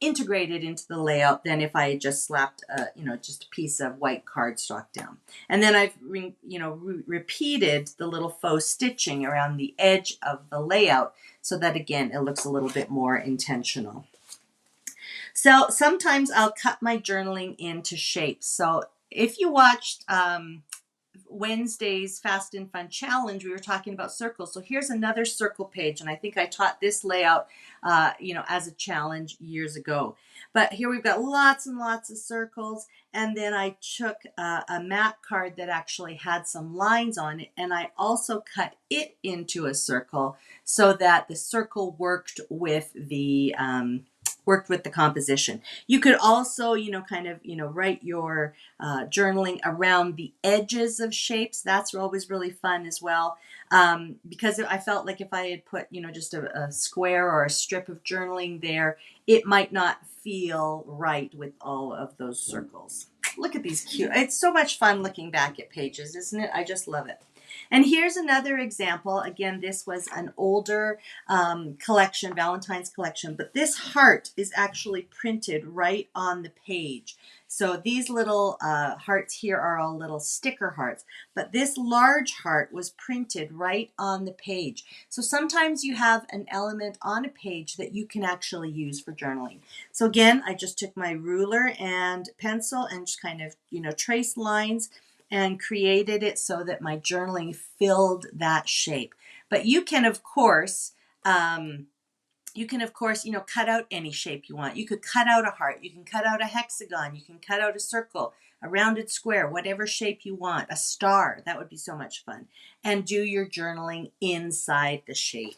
integrated into the layout than if I had just slapped, you know, just a piece of white cardstock down. And then I've, repeated the little faux stitching around the edge of the layout so that, again, it looks a little bit more intentional. So sometimes I'll cut my journaling into shapes. So if you watched Wednesday's Fast and Fun Challenge, we were talking about circles. So here's another circle page, and I think I taught this layout, as a challenge years ago. But here we've got lots and lots of circles, and then I took a mat card that actually had some lines on it, and I also cut it into a circle so that the circle worked with the composition. You could also, write your journaling around the edges of shapes. That's always really fun as well. Because I felt like if I had put, just a square or a strip of journaling there, it might not feel right with all of those circles. Look at these cute. It's so much fun looking back at pages, isn't it? I just love it. And here's another example. Again, this was an older collection, Valentine's collection, but this heart is actually printed right on the page. So these little hearts here are all little sticker hearts, but this large heart was printed right on the page. So sometimes you have an element on a page that you can actually use for journaling. So again, I just took my ruler and pencil and just kind of, trace lines and created it so that my journaling filled that shape. But you can, of course, cut out any shape you want. You could cut out a heart. You can cut out a hexagon. You can cut out a circle, a rounded square, whatever shape you want, a star. That would be so much fun. And do your journaling inside the shape.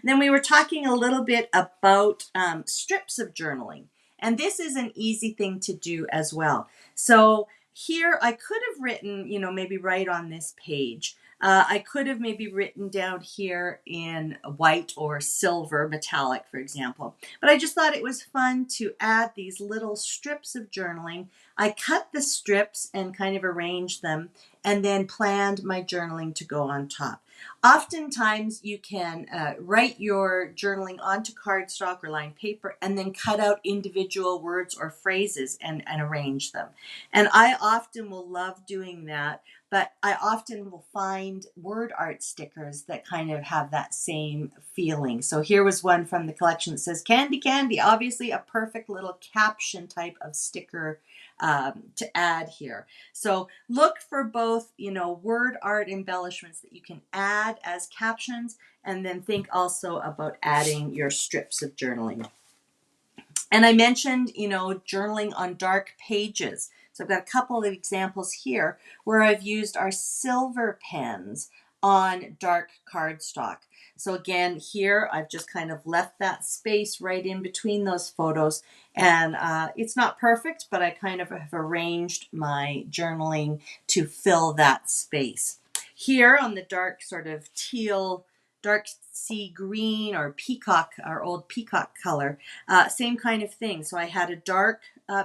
Then we were talking a little bit about strips of journaling. And this is an easy thing to do as well. So here I could have written, maybe right on this page. I could have maybe written down here in white or silver, metallic, for example. But I just thought it was fun to add these little strips of journaling. I cut the strips and kind of arranged them and then planned my journaling to go on top. Oftentimes you can write your journaling onto cardstock or lined paper and then cut out individual words or phrases and arrange them. And I often will love doing that, but I often will find word art stickers that kind of have that same feeling. So here was one from the collection that says, "Candy, candy," obviously a perfect little caption type of sticker to add here. So look for both, word art embellishments that you can add as captions, and then think also about adding your strips of journaling. And I mentioned, journaling on dark pages. So I've got a couple of examples here where I've used our silver pens on dark cardstock. So again, here I've just kind of left that space right in between those photos. And it's not perfect, but I kind of have arranged my journaling to fill that space. Here on the dark sort of teal, dark sea green or peacock, our old peacock color, same kind of thing. So I had a dark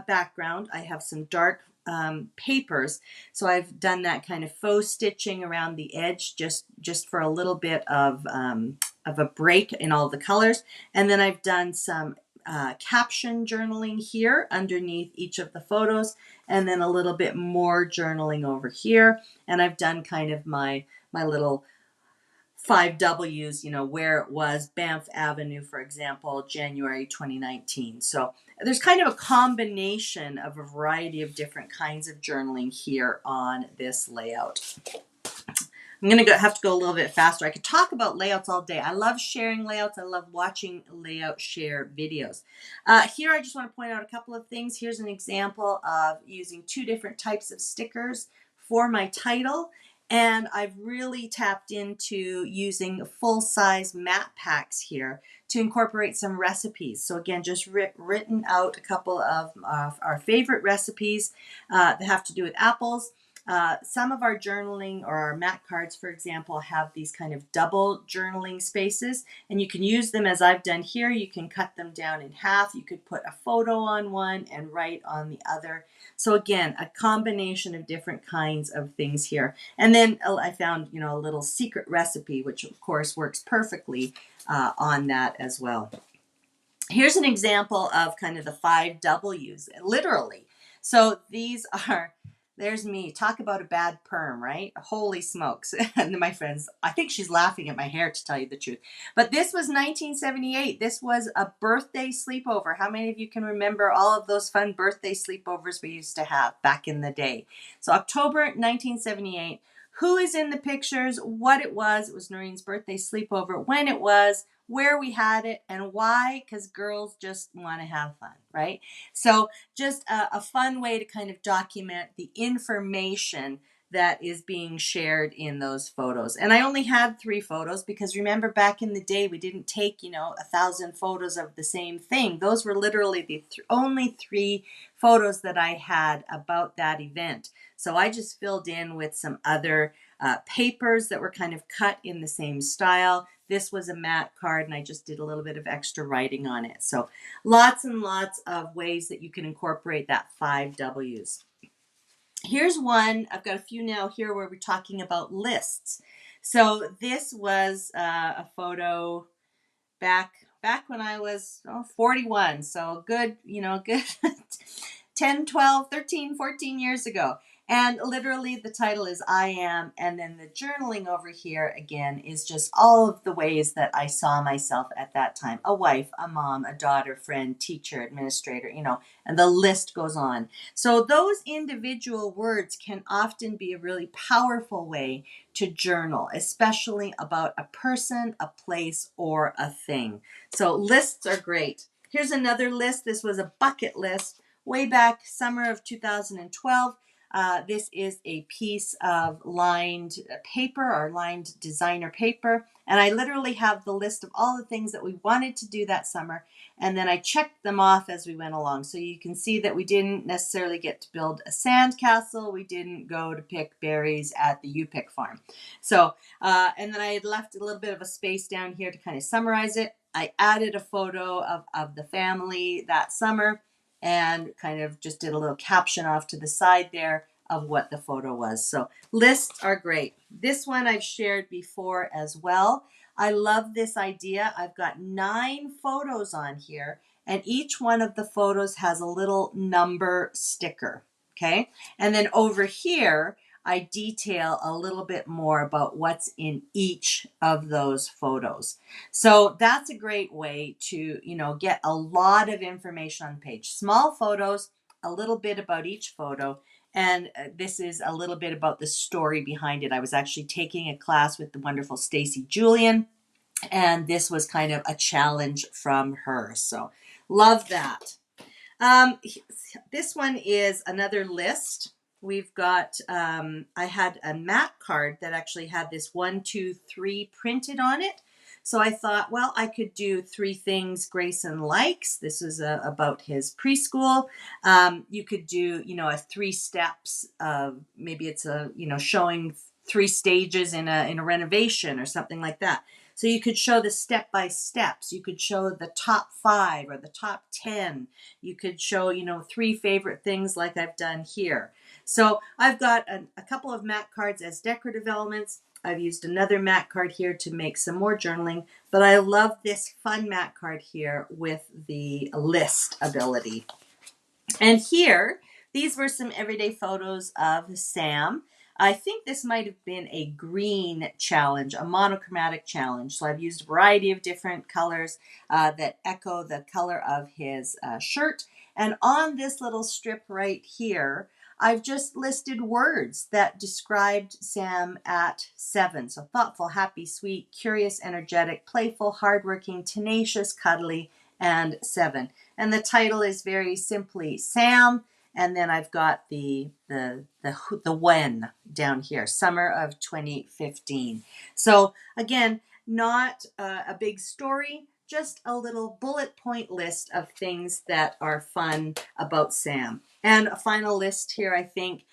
background. I have some dark papers. So I've done that kind of faux stitching around the edge just for a little bit of a break in all the colors. And then I've done some caption journaling here underneath each of the photos, and then a little bit more journaling over here. And I've done kind of my little 5 W's, where it was, Banff Avenue, for example, January 2019. So there's kind of a combination of a variety of different kinds of journaling here on this layout. I'm going to have to go a little bit faster. I could talk about layouts all day. I love sharing layouts. I love watching layout share videos. Here I just want to point out a couple of things. Here's an example of using 2 different types of stickers for my title. And I've really tapped into using full-size mat packs here to incorporate some recipes. So again, just written out a couple of our favorite recipes that have to do with apples. Some of our journaling or our mat cards, for example, have these kind of double journaling spaces, and you can use them as I've done here. You can cut them down in half. You could put a photo on one and write on the other. So again, a combination of different kinds of things here. And then I found, a little secret recipe, which of course works perfectly on that as well. Here's an example of kind of the 5 W's, literally. So these are, there's me. Talk about a bad perm, right? Holy smokes. And my friends, I think she's laughing at my hair, to tell you the truth. But this was 1978. This was a birthday sleepover. How many of you can remember all of those fun birthday sleepovers we used to have back in the day? So October 1978. Who is in the pictures, what it was Noreen's birthday sleepover, when it was, where we had it, and why, because girls just want to have fun, right? So just a fun way to kind of document the information that is being shared in those photos. And I only had 3 photos because remember back in the day, we didn't take, 1,000 photos of the same thing. Those were literally the only 3 photos that I had about that event. So I just filled in with some other papers that were kind of cut in the same style. This was a mat card, and I just did a little bit of extra writing on it. So lots and lots of ways that you can incorporate that 5 W's. Here's one. I've got a few now here where we're talking about lists. So this was a photo back when I was 41. So good, good 10, 12, 13, 14 years ago. And literally the title is I Am. And then the journaling over here again is just all of the ways that I saw myself at that time. A wife, a mom, a daughter, friend, teacher, administrator, and the list goes on. So those individual words can often be a really powerful way to journal, especially about a person, a place, or a thing. So lists are great. Here's another list. This was a bucket list way back summer of 2012. This is a piece of lined paper or lined designer paper. And I literally have the list of all the things that we wanted to do that summer. And then I checked them off as we went along. So you can see that we didn't necessarily get to build a sand castle. We didn't go to pick berries at the U-Pick farm. So, and then I had left a little bit of a space down here to kind of summarize it. I added a photo of the family that summer and kind of just did a little caption off to the side there of what the photo was. So lists are great. This one I've shared before as well. I love this idea. I've got 9 photos on here, and each one of the photos has a little number sticker. Okay. And then over here, I detail a little bit more about what's in each of those photos. So that's a great way to, get a lot of information on the page. Small photos, a little bit about each photo. And this is a little bit about the story behind it. I was actually taking a class with the wonderful Stacy Julian, and this was kind of a challenge from her. So love that. This one is another list. We've got, I had a mat card that actually had this 1, 2, 3 printed on it. So I thought, well, I could do 3 things Grayson likes. This is about his preschool. You could do, a 3 steps of, maybe it's showing 3 stages in a renovation or something like that. So you could show the step by steps. You could show the top 5 or the top 10. You could show, 3 favorite things like I've done here. So I've got a couple of mat cards as decorative elements. I've used another mat card here to make some more journaling, but I love this fun mat card here with the list ability. And here, these were some everyday photos of Sam. I think this might have been a green challenge, a monochromatic challenge. So I've used a variety of different colors that echo the color of his shirt. And on this little strip right here, I've just listed words that described Sam at 7. So thoughtful, happy, sweet, curious, energetic, playful, hardworking, tenacious, cuddly, and 7. And the title is very simply Sam. And then I've got the when down here, summer of 2015. So again, not a big story, just a little bullet point list of things that are fun about Sam. And a final list here, I think,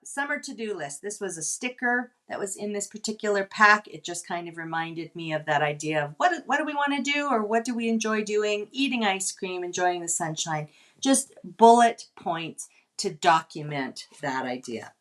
summer to-do list. This was a sticker that was in this particular pack. It just kind of reminded me of that idea of what do we want to do, or what do we enjoy doing? Eating ice cream, enjoying the sunshine. Just bullet points to document that idea.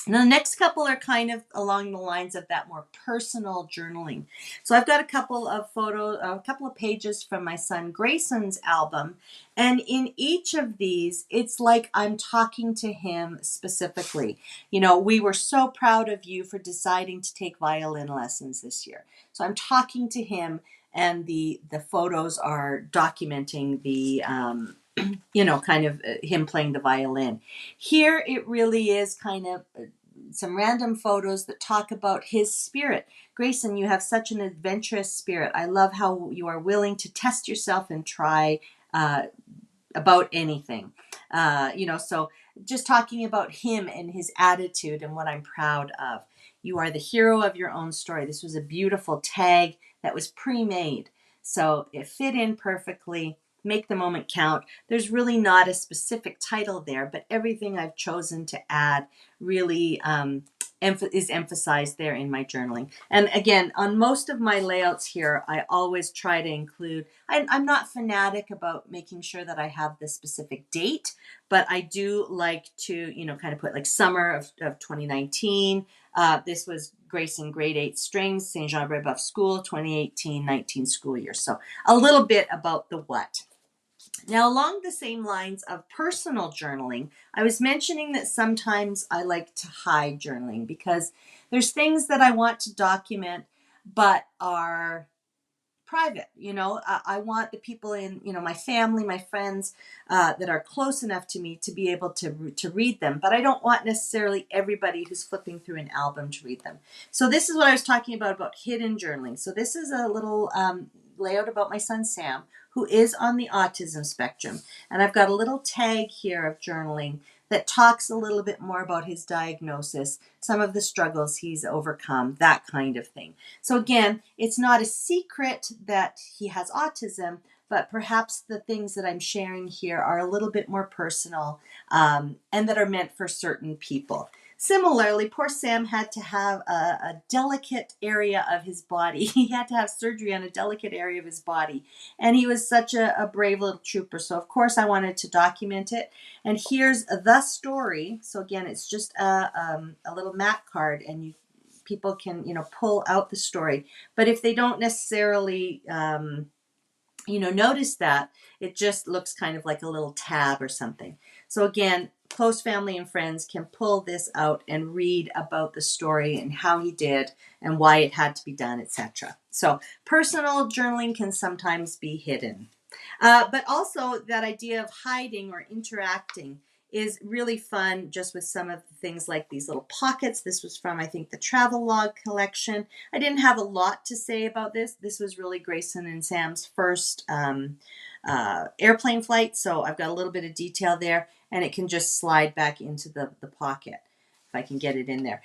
Now, the next couple are kind of along the lines of that more personal journaling. So I've got a couple of photos, a couple of pages from my son Grayson's album. And in each of these, it's like I'm talking to him specifically. You know, we were so proud of you for deciding to take violin lessons this year. So I'm talking to him, and the photos are documenting the, kind of him playing the violin. Here, it really is kind of some random photos that talk about his spirit. Grayson, you have such an adventurous spirit. I love how you are willing to test yourself and try about anything. So just talking about him and his attitude and what I'm proud of. You are the hero of your own story. This was a beautiful tag that was pre-made. So it fit in perfectly. Make the moment count. There's really not a specific title there, but everything I've chosen to add really is emphasized there in my journaling. And again, on most of my layouts here, I always try to include, I'm not fanatic about making sure that I have the specific date, but I do like to, kind of put like summer of 2019. This was Grayson grade 8 strings, St. Jean Brebeuf School, 2018-19 school year. So a little bit about the what. Now, along the same lines of personal journaling, I was mentioning that sometimes I like to hide journaling because there's things that I want to document but are private. I want the people in, my family, my friends that are close enough to me to be able to read them, but I don't want necessarily everybody who's flipping through an album to read them. So this is what I was talking about hidden journaling. So this is a little layout about my son Sam, who is on the autism spectrum. And I've got a little tag here of journaling that talks a little bit more about his diagnosis, some of the struggles he's overcome, that kind of thing. So again, it's not a secret that he has autism, but perhaps the things that I'm sharing here are a little bit more personal and that are meant for certain people. Similarly, poor Sam had to have a delicate area of his body. He had to have surgery on a delicate area of his body. And he was such a brave little trooper. So, of course, I wanted to document it. And here's the story. So, again, it's just a little mat card, and people can, pull out the story. But if they don't necessarily, notice that, it just looks kind of like a little tab or something. So again, close family and friends can pull this out and read about the story and how he did and why it had to be done, etc. So personal journaling can sometimes be hidden. But also that idea of hiding or interacting is really fun, just with some of the things like these little pockets. This was from, I think, the travel log collection. I didn't have a lot to say about this. This was really Grayson and Sam's first airplane flight. So I've got a little bit of detail there, and it can just slide back into the pocket if I can get it in there.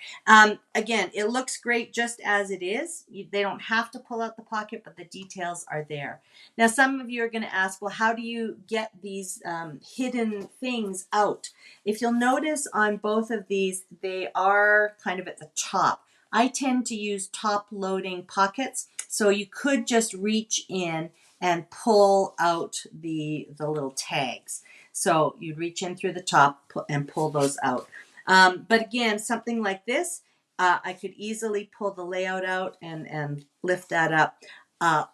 Again, it looks great just as it is. They don't have to pull out the pocket, but the details are there. Now, some of you are going to ask, well, how do you get these hidden things out? If you'll notice on both of these, they are kind of at the top. I tend to use top loading pockets, so you could just reach in and pull out the little tags. So you'd reach in through the top and pull those out. But again, something like this, I could easily pull the layout out and lift that up.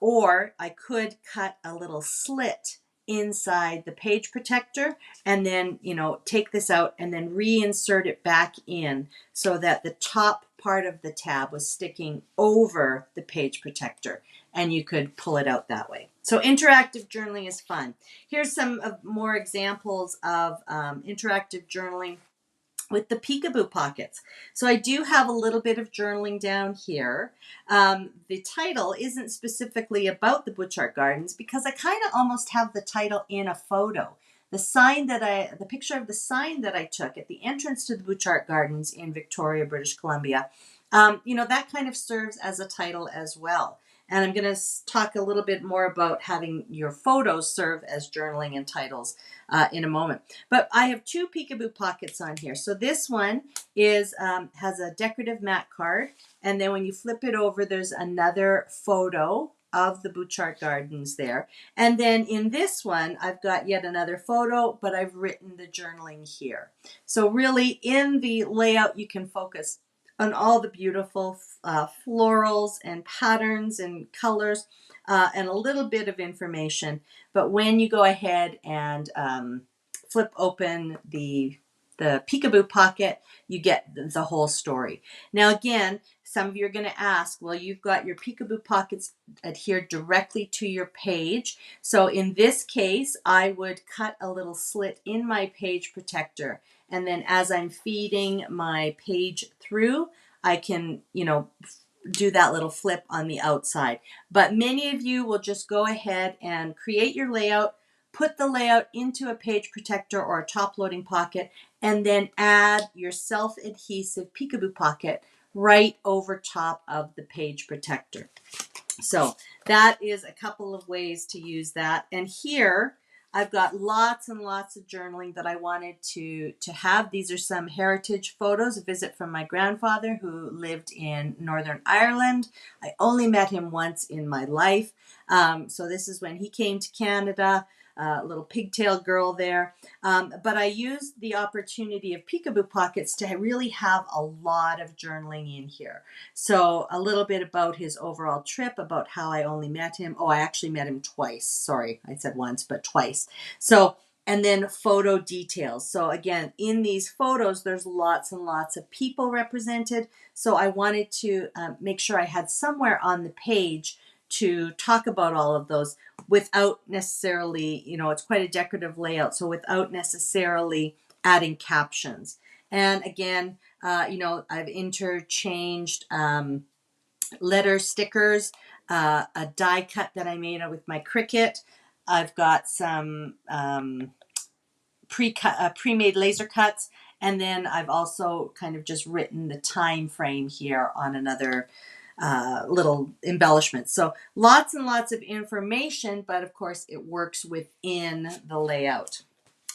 Or I could cut a little slit inside the page protector and then, take this out and then reinsert it back in so that the top part of the tab was sticking over the page protector, and you could pull it out that way. So interactive journaling is fun. Here's some more examples of interactive journaling with the peekaboo pockets. So I do have a little bit of journaling down here. The title isn't specifically about the Butchart Gardens because I kind of almost have the title in a photo. The picture of the sign that I took at the entrance to the Butchart Gardens in Victoria, British Columbia, that kind of serves as a title as well. And I'm going to talk a little bit more about having your photos serve as journaling and titles in a moment. But I have two peekaboo pockets on here. So this one is has a decorative mat card, and then when you flip it over, there's another photo of the Bouchard Gardens there. And then in this one, I've got yet another photo, but I've written the journaling here. So really in the layout, you can focus on all the beautiful florals and patterns and colors and a little bit of information. But when you go ahead and flip open the peekaboo pocket, you get the whole story. Now, again, some of you are going to ask, well, you've got your peekaboo pockets adhered directly to your page. So in this case, I would cut a little slit in my page protector. And then as I'm feeding my page through, I can, do that little flip on the outside. But many of you will just go ahead and create your layout, put the layout into a page protector or a top loading pocket, and then add your self-adhesive peekaboo pocket right over top of the page protector. So that is a couple of ways to use that. And here I've got lots and lots of journaling that I wanted to have. These are some heritage photos, a visit from my grandfather who lived in Northern Ireland. I only met him once in my life. So this is when he came to Canada. Little pigtail girl there. But I used the opportunity of peekaboo pockets to really have a lot of journaling in here. So a little bit about his overall trip, about how I only met him. Oh, I actually met him twice. Sorry, I said once, but twice. So, and then photo details. So again, in these photos, there's lots and lots of people represented. So I wanted to make sure I had somewhere on the page to talk about all of those without necessarily, it's quite a decorative layout, so without necessarily adding captions. And again, I've interchanged letter stickers, a die cut that I made with my Cricut. I've got some pre-made laser cuts, and then I've also kind of just written the time frame here on another little embellishments. So lots and lots of information, but of course it works within the layout.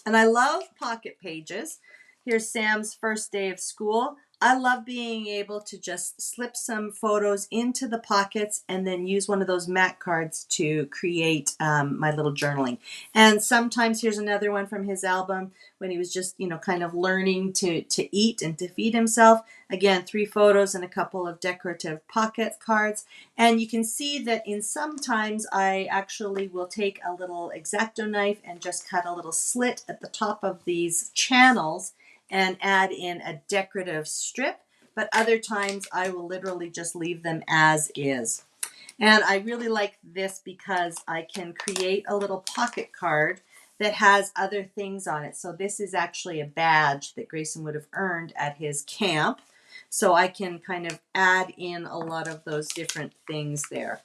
And I love pocket pages. Here's Sam's first day of school. I love being able to just slip some photos into the pockets and then use one of those mat cards to create my little journaling. And sometimes here's another one from his album when he was just, kind of learning to eat and to feed himself. Again, 3 photos and a couple of decorative pocket cards. And you can see that in sometimes I actually will take a little X-Acto knife and just cut a little slit at the top of these channels and add in a decorative strip, but other times I will literally just leave them as is. And I really like this because I can create a little pocket card that has other things on it. So this is actually a badge that Grayson would have earned at his camp. So I can kind of add in a lot of those different things there.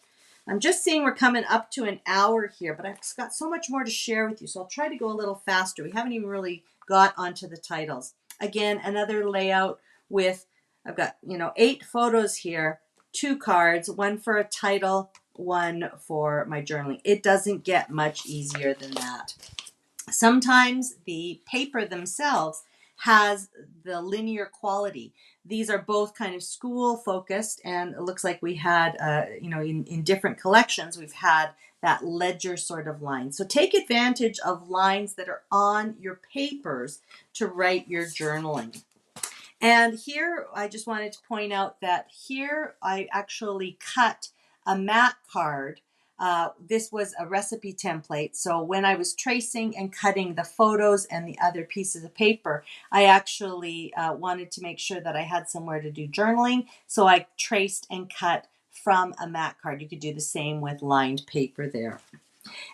I'm just seeing we're coming up to an hour here, but I've got so much more to share with you. So I'll try to go a little faster. We haven't even really got onto the titles. Again, another layout with, I've got, 8 photos here, 2 cards, one for a title, one for my journaling. It doesn't get much easier than that. Sometimes the paper themselves has the linear quality. These are both kind of school focused, and it looks like we had, in different collections, we've had that ledger sort of line. So take advantage of lines that are on your papers to write your journaling. And here, I just wanted to point out that here I actually cut a mat card. This was a recipe template. So when I was tracing and cutting the photos and the other pieces of paper, I actually wanted to make sure that I had somewhere to do journaling. So I traced and cut from a mat card. You could do the same with lined paper there.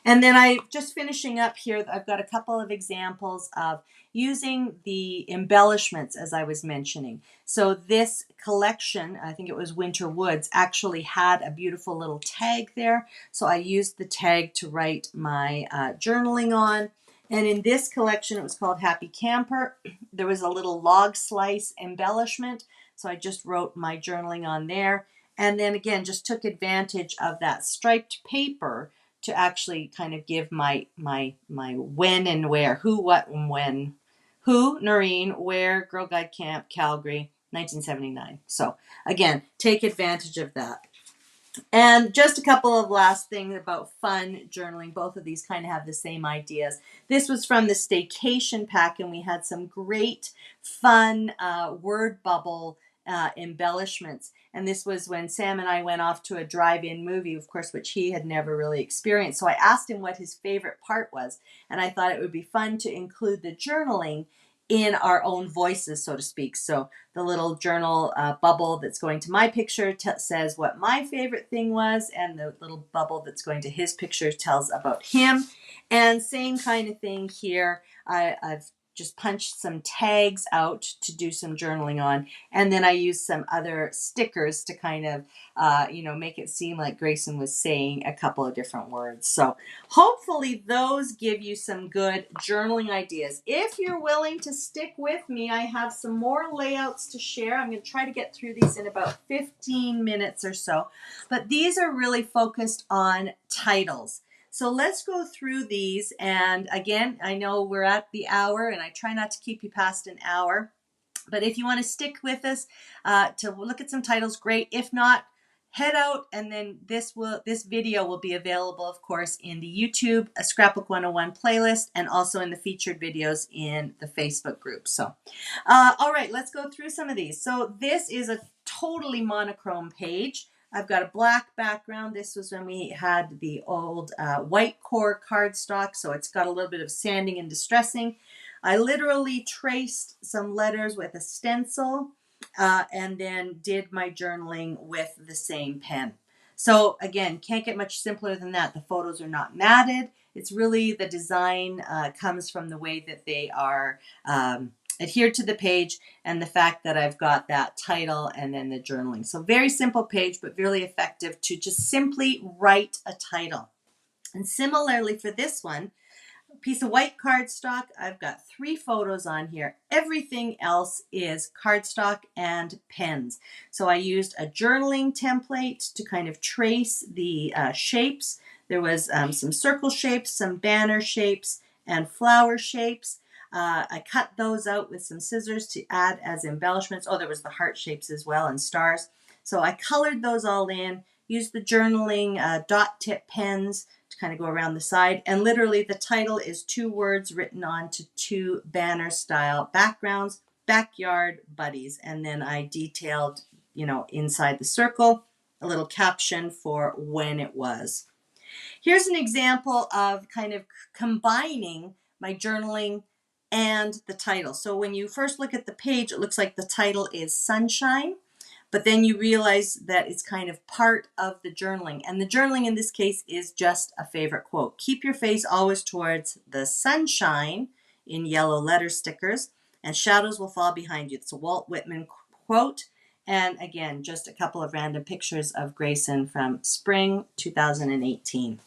And then I just finishing up here, I've got a couple of examples of using the embellishments as I was mentioning. So this collection, I think it was Winter Woods, actually had a beautiful little tag there. So I used the tag to write my journaling on. And in this collection, it was called Happy Camper. There was a little log slice embellishment. So I just wrote my journaling on there. And then again, just took advantage of that striped paper to actually kind of give my when and where, who, what, and when. Who, Noreen, where, Girl Guide Camp, Calgary, 1979. So again, take advantage of that. And just a couple of last things about fun journaling. Both of these kind of have the same ideas. This was from the staycation pack, and we had some great fun word bubble embellishments. And this was when Sam and I went off to a drive-in movie, of course, which he had never really experienced. So I asked him what his favorite part was, and I thought it would be fun to include the journaling in our own voices, so to speak. So the little journal bubble that's going to my picture says what my favorite thing was, and the little bubble that's going to his picture tells about him. And same kind of thing here. I've just punched some tags out to do some journaling on, and then I used some other stickers to kind of make it seem like Grayson was saying a couple of different words. So hopefully those give you some good journaling ideas. If you're willing to stick with me, I have some more layouts to share. I'm going to try to get through these in about 15 minutes or so, but these are really focused on titles. So let's go through these. And again, I know we're at the hour, and I try not to keep you past an hour. But if you want to stick with us to look at some titles, great. If not, head out, and then this video will be available, of course, in the YouTube a Scrapbook 101 playlist, and also in the featured videos in the Facebook group. So, all right, let's go through some of these. So this is a totally monochrome page. I've got a black background. This was when we had the old white core cardstock, so it's got a little bit of sanding and distressing. I literally traced some letters with a stencil and then did my journaling with the same pen. So again, can't get much simpler than that. The photos are not matted. It's really the design comes from the way that they are adhered to the page, and the fact that I've got that title and then the journaling. So very simple page, but really effective to just simply write a title. And similarly for this one, piece of white cardstock. I've got 3 photos on here. Everything else is cardstock and pens. So I used a journaling template to kind of trace the shapes. There was some circle shapes, some banner shapes, and flower shapes. I cut those out with some scissors to add as embellishments. Oh, there was the heart shapes as well, and stars. So I colored those all in, used the journaling dot tip pens to kind of go around the side. And literally the title is 2 words written onto 2 banner style backgrounds, backyard buddies. And then I detailed, inside the circle, a little caption for when it was. Here's an example of kind of combining my journaling and the title. So when you first look at the page, it looks like the title is Sunshine, but then you realize that it's kind of part of the journaling. And the journaling in this case is just a favorite quote. Keep your face always towards the sunshine, in yellow letter stickers, and shadows will fall behind you. It's a Walt Whitman quote. And again, just a couple of random pictures of Grayson from spring 2018.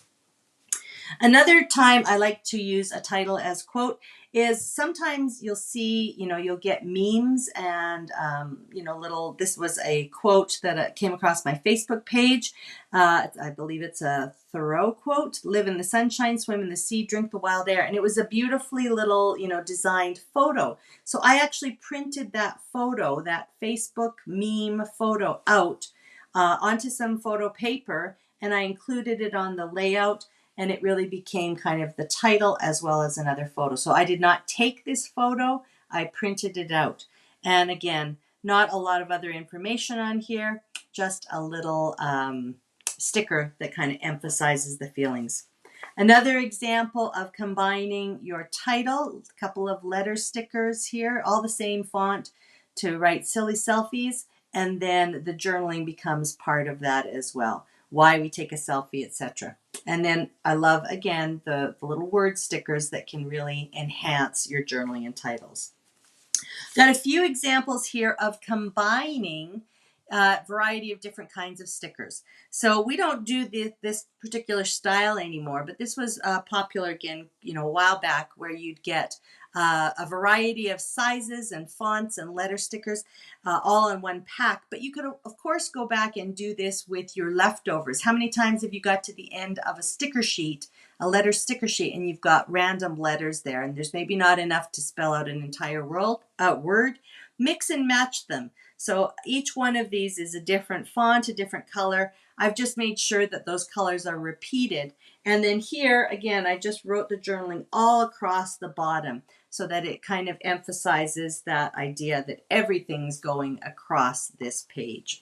Another time I like to use a title as quote is sometimes you'll see, you'll get memes and, this was a quote that came across my Facebook page. I believe it's a Thoreau quote, live in the sunshine, swim in the sea, drink the wild air. And it was a beautifully little, designed photo. So I actually printed that photo, that Facebook meme photo out onto some photo paper, and I included it on the layout. And it really became kind of the title as well as another photo. So I did not take this photo, I printed it out. And again, not a lot of other information on here, just a little sticker that kind of emphasizes the feelings. Another example of combining your title, a couple of letter stickers here, all the same font to write silly selfies, and then the journaling becomes part of that as well. Why we take a selfie, etc. And then I love, again, the little word stickers that can really enhance your journaling and titles. Got a few examples here of combining a variety of different kinds of stickers. So we don't do this particular style anymore, but this was popular again, a while back, where you'd get a variety of sizes and fonts and letter stickers, all in one pack. But you could, of course, go back and do this with your leftovers. How many times have you got to the end of a sticker sheet, a letter sticker sheet, and you've got random letters there, and there's maybe not enough to spell out an entire word? Mix and match them. So each one of these is a different font, a different color. I've just made sure that those colors are repeated. And then here, again, I just wrote the journaling all across the bottom so that it kind of emphasizes that idea that everything's going across this page.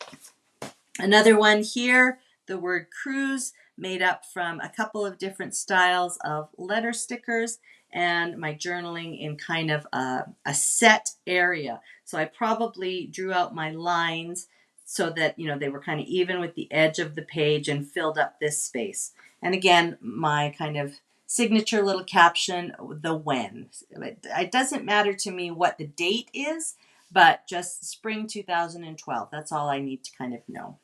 Another one here, the word cruise, made up from a couple of different styles of letter stickers, and my journaling in kind of a set area. So I probably drew out my lines so that, you know, they were kind of even with the edge of the page and filled up this space. And again, my kind of signature little caption, the when. It doesn't matter to me what the date is, but just spring 2012. That's all I need to kind of know.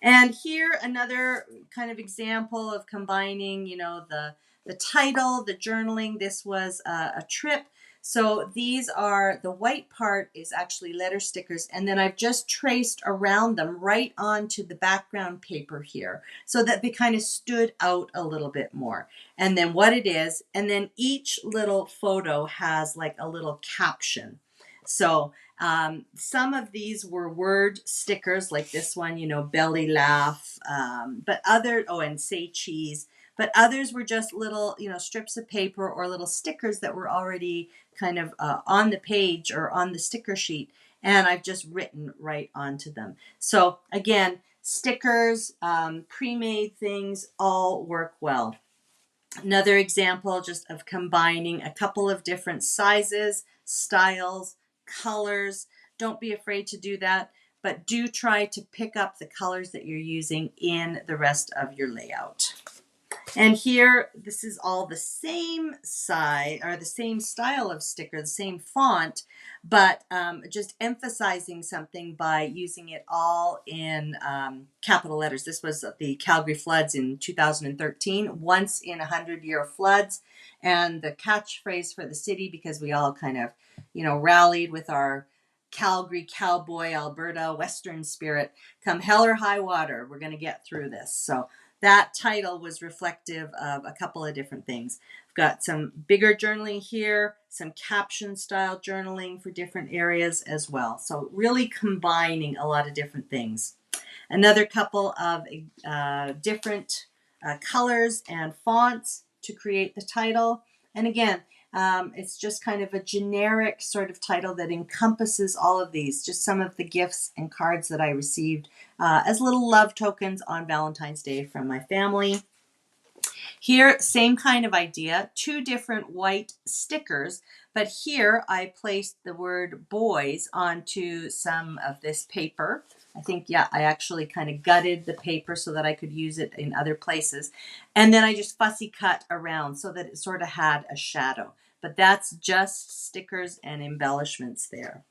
And here, another kind of example of combining, you know, the title, the journaling. This was a trip. So these are, the white part is actually letter stickers, and then I've just traced around them right onto the background paper here so that they kind of stood out a little bit more. And then what it is, and then each little photo has like a little caption. So some of these were word stickers like this one, you know, belly laugh, but other, oh, and say cheese, but others were just little, you know, strips of paper or little stickers that were already kind of on the page or on the sticker sheet. And I've just written right onto them. So again, stickers, pre-made things all work well. Another example just of combining a couple of different sizes, styles, colors. Don't be afraid to do that, but do try to pick up the colors that you're using in the rest of your layout. And here, this is all the same size or the same style of sticker, the same font, but just emphasizing something by using it all in capital letters. This was the Calgary floods in 2013, once in 100-year floods, and the catchphrase for the city, because we all kind of, you know, rallied with our Calgary cowboy, Alberta, Western spirit, come hell or high water, we're going to get through this. So that title was reflective of a couple of different things. I've got some bigger journaling here, some caption style journaling for different areas as well. So really combining a lot of different things. Another couple of different colors and fonts to create the title. And again, it's just kind of a generic sort of title that encompasses all of these, just some of the gifts and cards that I received as little love tokens on Valentine's Day from my family. Here, same kind of idea, two different white stickers, but here I placed the word boys onto some of this paper. I think, yeah, I actually kind of gutted the paper so that I could use it in other places. And then I just fussy cut around so that it sort of had a shadow. But that's just stickers and embellishments there.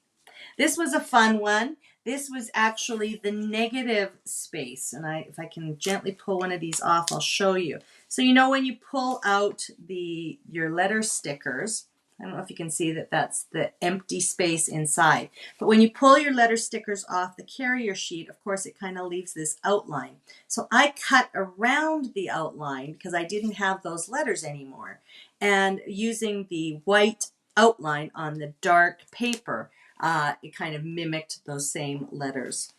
This was a fun one. This was actually the negative space. And if I can gently pull one of these off, I'll show you. So you know when you pull out your letter stickers, I don't know if you can see that that's the empty space inside. But when you pull your letter stickers off the carrier sheet, of course, it kind of leaves this outline. So I cut around the outline because I didn't have those letters anymore. And using the white outline on the dark paper, it kind of mimicked those same letters.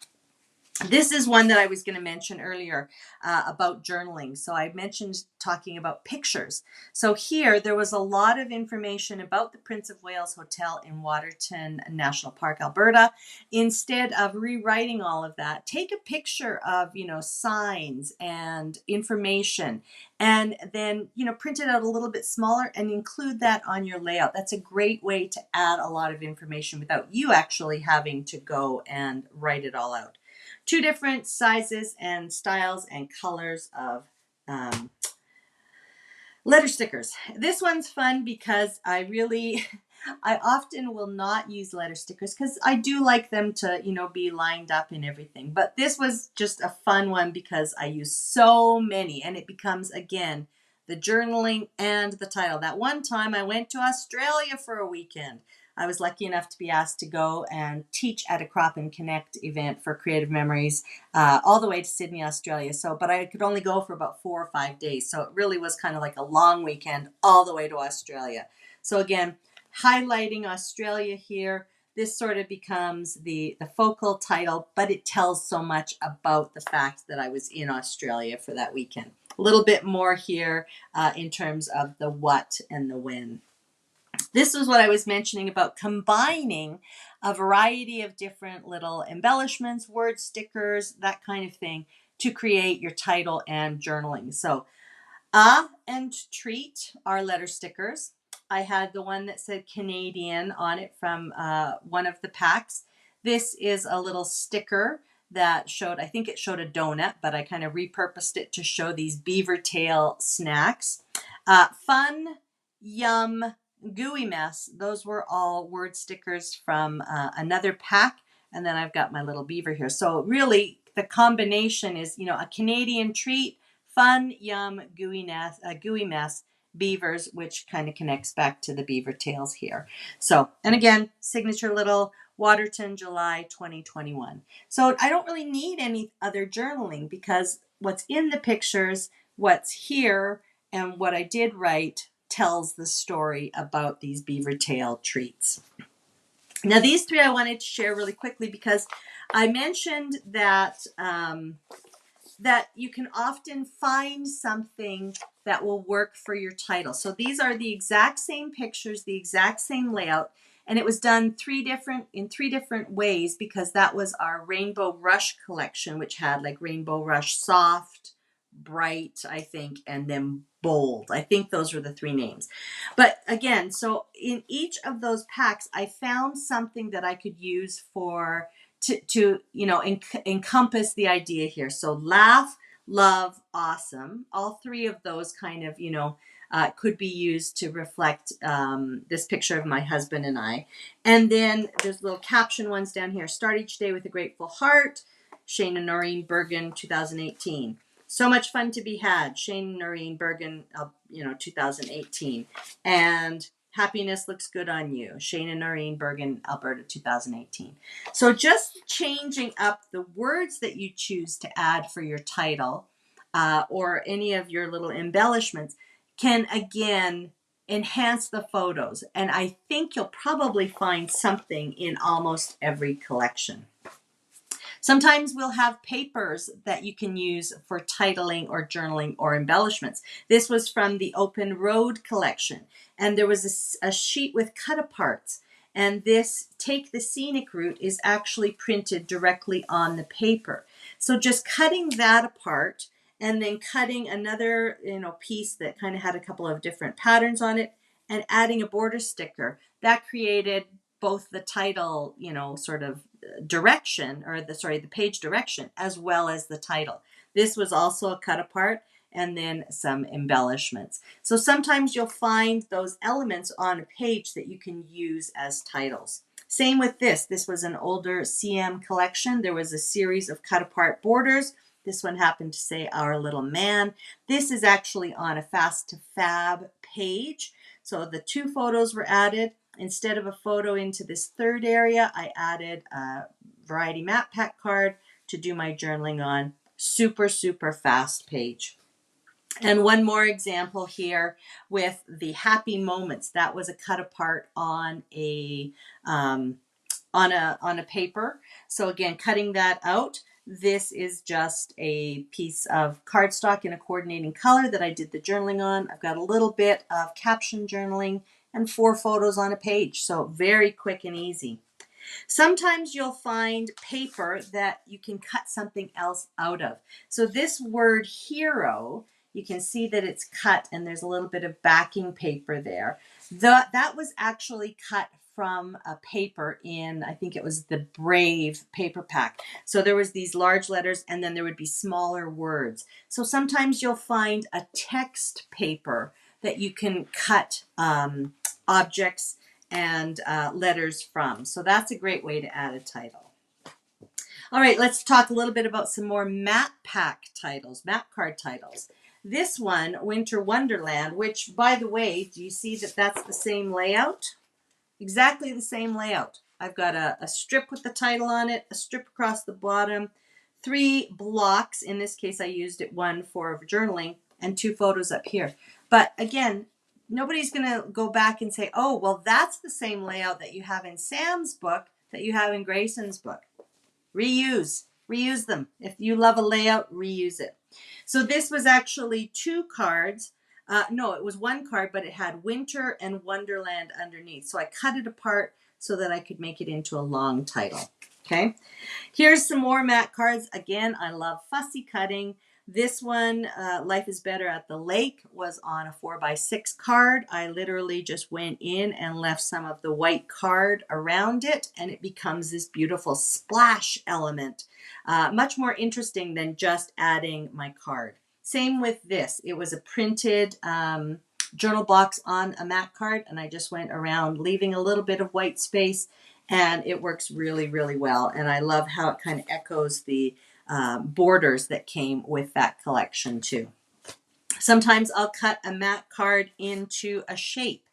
This is one that I was going to mention earlier about journaling. So I mentioned talking about pictures. So here there was a lot of information about the Prince of Wales Hotel in Waterton National Park, Alberta. Instead of rewriting all of that, take a picture of, you know, signs and information, and then, you know, print it out a little bit smaller and include that on your layout. That's a great way to add a lot of information without you actually having to go and write it all out. Two different sizes and styles and colors of letter stickers. This one's fun because I often will not use letter stickers because I do like them to, you know, be lined up and everything. But this was just a fun one because I use so many, and it becomes, again, the journaling, and the title. That one time I went to Australia for a weekend. I was lucky enough to be asked to go and teach at a Crop and Connect event for Creative Memories, all the way to Sydney, Australia. So, but I could only go for about 4 or 5 days. So it really was kind of like a long weekend all the way to Australia. So again, highlighting Australia here. This sort of becomes the focal title, but it tells so much about the fact that I was in Australia for that weekend. A little bit more here in terms of the what and the when. This was what I was mentioning about combining a variety of different little embellishments, word stickers, that kind of thing, to create your title and journaling. So, and treat are letter stickers. I had the one that said Canadian on it from one of the packs. This is a little sticker that showed, I think it showed a donut, but I kind of repurposed it to show these beaver tail snacks. Fun, yum, gooey mess. Those were all word stickers from another pack. And then I've got my little beaver here. So really the combination is, you know, a Canadian treat, fun, yum, gooey mess, beavers, which kind of connects back to the beaver tails here. So, and again, signature little Waterton, July 2021. So I don't really need any other journaling because what's in the pictures, what's here, and what I did write tells the story about these beaver tail treats. Now, these three I wanted to share really quickly because I mentioned that that you can often find something that will work for your title. So these are the exact same pictures, the exact same layout, and it was done in three different ways because that was our Rainbow Rush collection, which had like Rainbow Rush Soft, Bright, I think, and then Bold. I think those were the three names. But again, so in each of those packs, I found something that I could use for to you know encompass the idea here. So laugh, love, awesome. All three of those kind of could be used to reflect this picture of my husband and I. And then there's little caption ones down here. Start each day with a grateful heart. Shane and Noreen, Bergen, 2018. So much fun to be had. Shane and Noreen, Bergen, 2018. And happiness looks good on you. Shane and Noreen, Bergen, Alberta, 2018. So just changing up the words that you choose to add for your title or any of your little embellishments can, again, enhance the photos. And I think you'll probably find something in almost every collection. Sometimes we'll have papers that you can use for titling or journaling or embellishments. This was from the Open Road collection, and there was a sheet with cut-aparts, and this Take the Scenic Route is actually printed directly on the paper. So just cutting that apart and then cutting another piece that kind of had a couple of different patterns on it and adding a border sticker, that created both the title, sort of direction, or the page direction, as well as the title. This was also a cut apart and then some embellishments. So sometimes you'll find those elements on a page that you can use as titles. Same with this. This was an older CM collection. There was a series of cut apart borders. This one happened to say Our Little Man. This is actually on a Fast to Fab page. So the two photos were added. Instead of a photo into this third area, I added a variety map pack card to do my journaling on. Super, super fast page. And one more example here with the happy moments. That was a cut apart on a paper. So again, cutting that out. This is just a piece of cardstock in a coordinating color that I did the journaling on. I've got a little bit of caption journaling and 4 photos on a page. So very quick and easy. Sometimes you'll find paper that you can cut something else out of. So this word hero, you can see that it's cut and there's a little bit of backing paper there. That was actually cut from a paper in, I think it was the Brave paper pack. So there was these large letters and then there would be smaller words. So sometimes you'll find a text paper that you can cut objects and letters from. So that's a great way to add a title. All right, let's talk a little bit about some more map pack titles, map card titles. This one, Winter Wonderland, which, by the way, do you see that that's the same layout? Exactly the same layout. I've got a strip with the title on it, a strip across the bottom, 3 blocks. In this case, I used it one for journaling and 2 photos up here. But again, nobody's going to go back and say, oh, well, that's the same layout that you have in Sam's book that you have in Grayson's book. Reuse them. If you love a layout, reuse it. So this was actually 2 cards. No, it was 1 card, but it had Winter and Wonderland underneath. So I cut it apart so that I could make it into a long title. Okay. Here's some more mat cards. Again, I love fussy cutting. This one, Life is Better at the Lake, was on a 4x6 card. I literally just went in and left some of the white card around it, and it becomes this beautiful splash element. Much more interesting than just adding my card. Same with this. It was a printed journal box on a mat card, and I just went around leaving a little bit of white space, and it works really, really well. And I love how it kind of echoes the borders that came with that collection too. Sometimes I'll cut a mat card into a shape.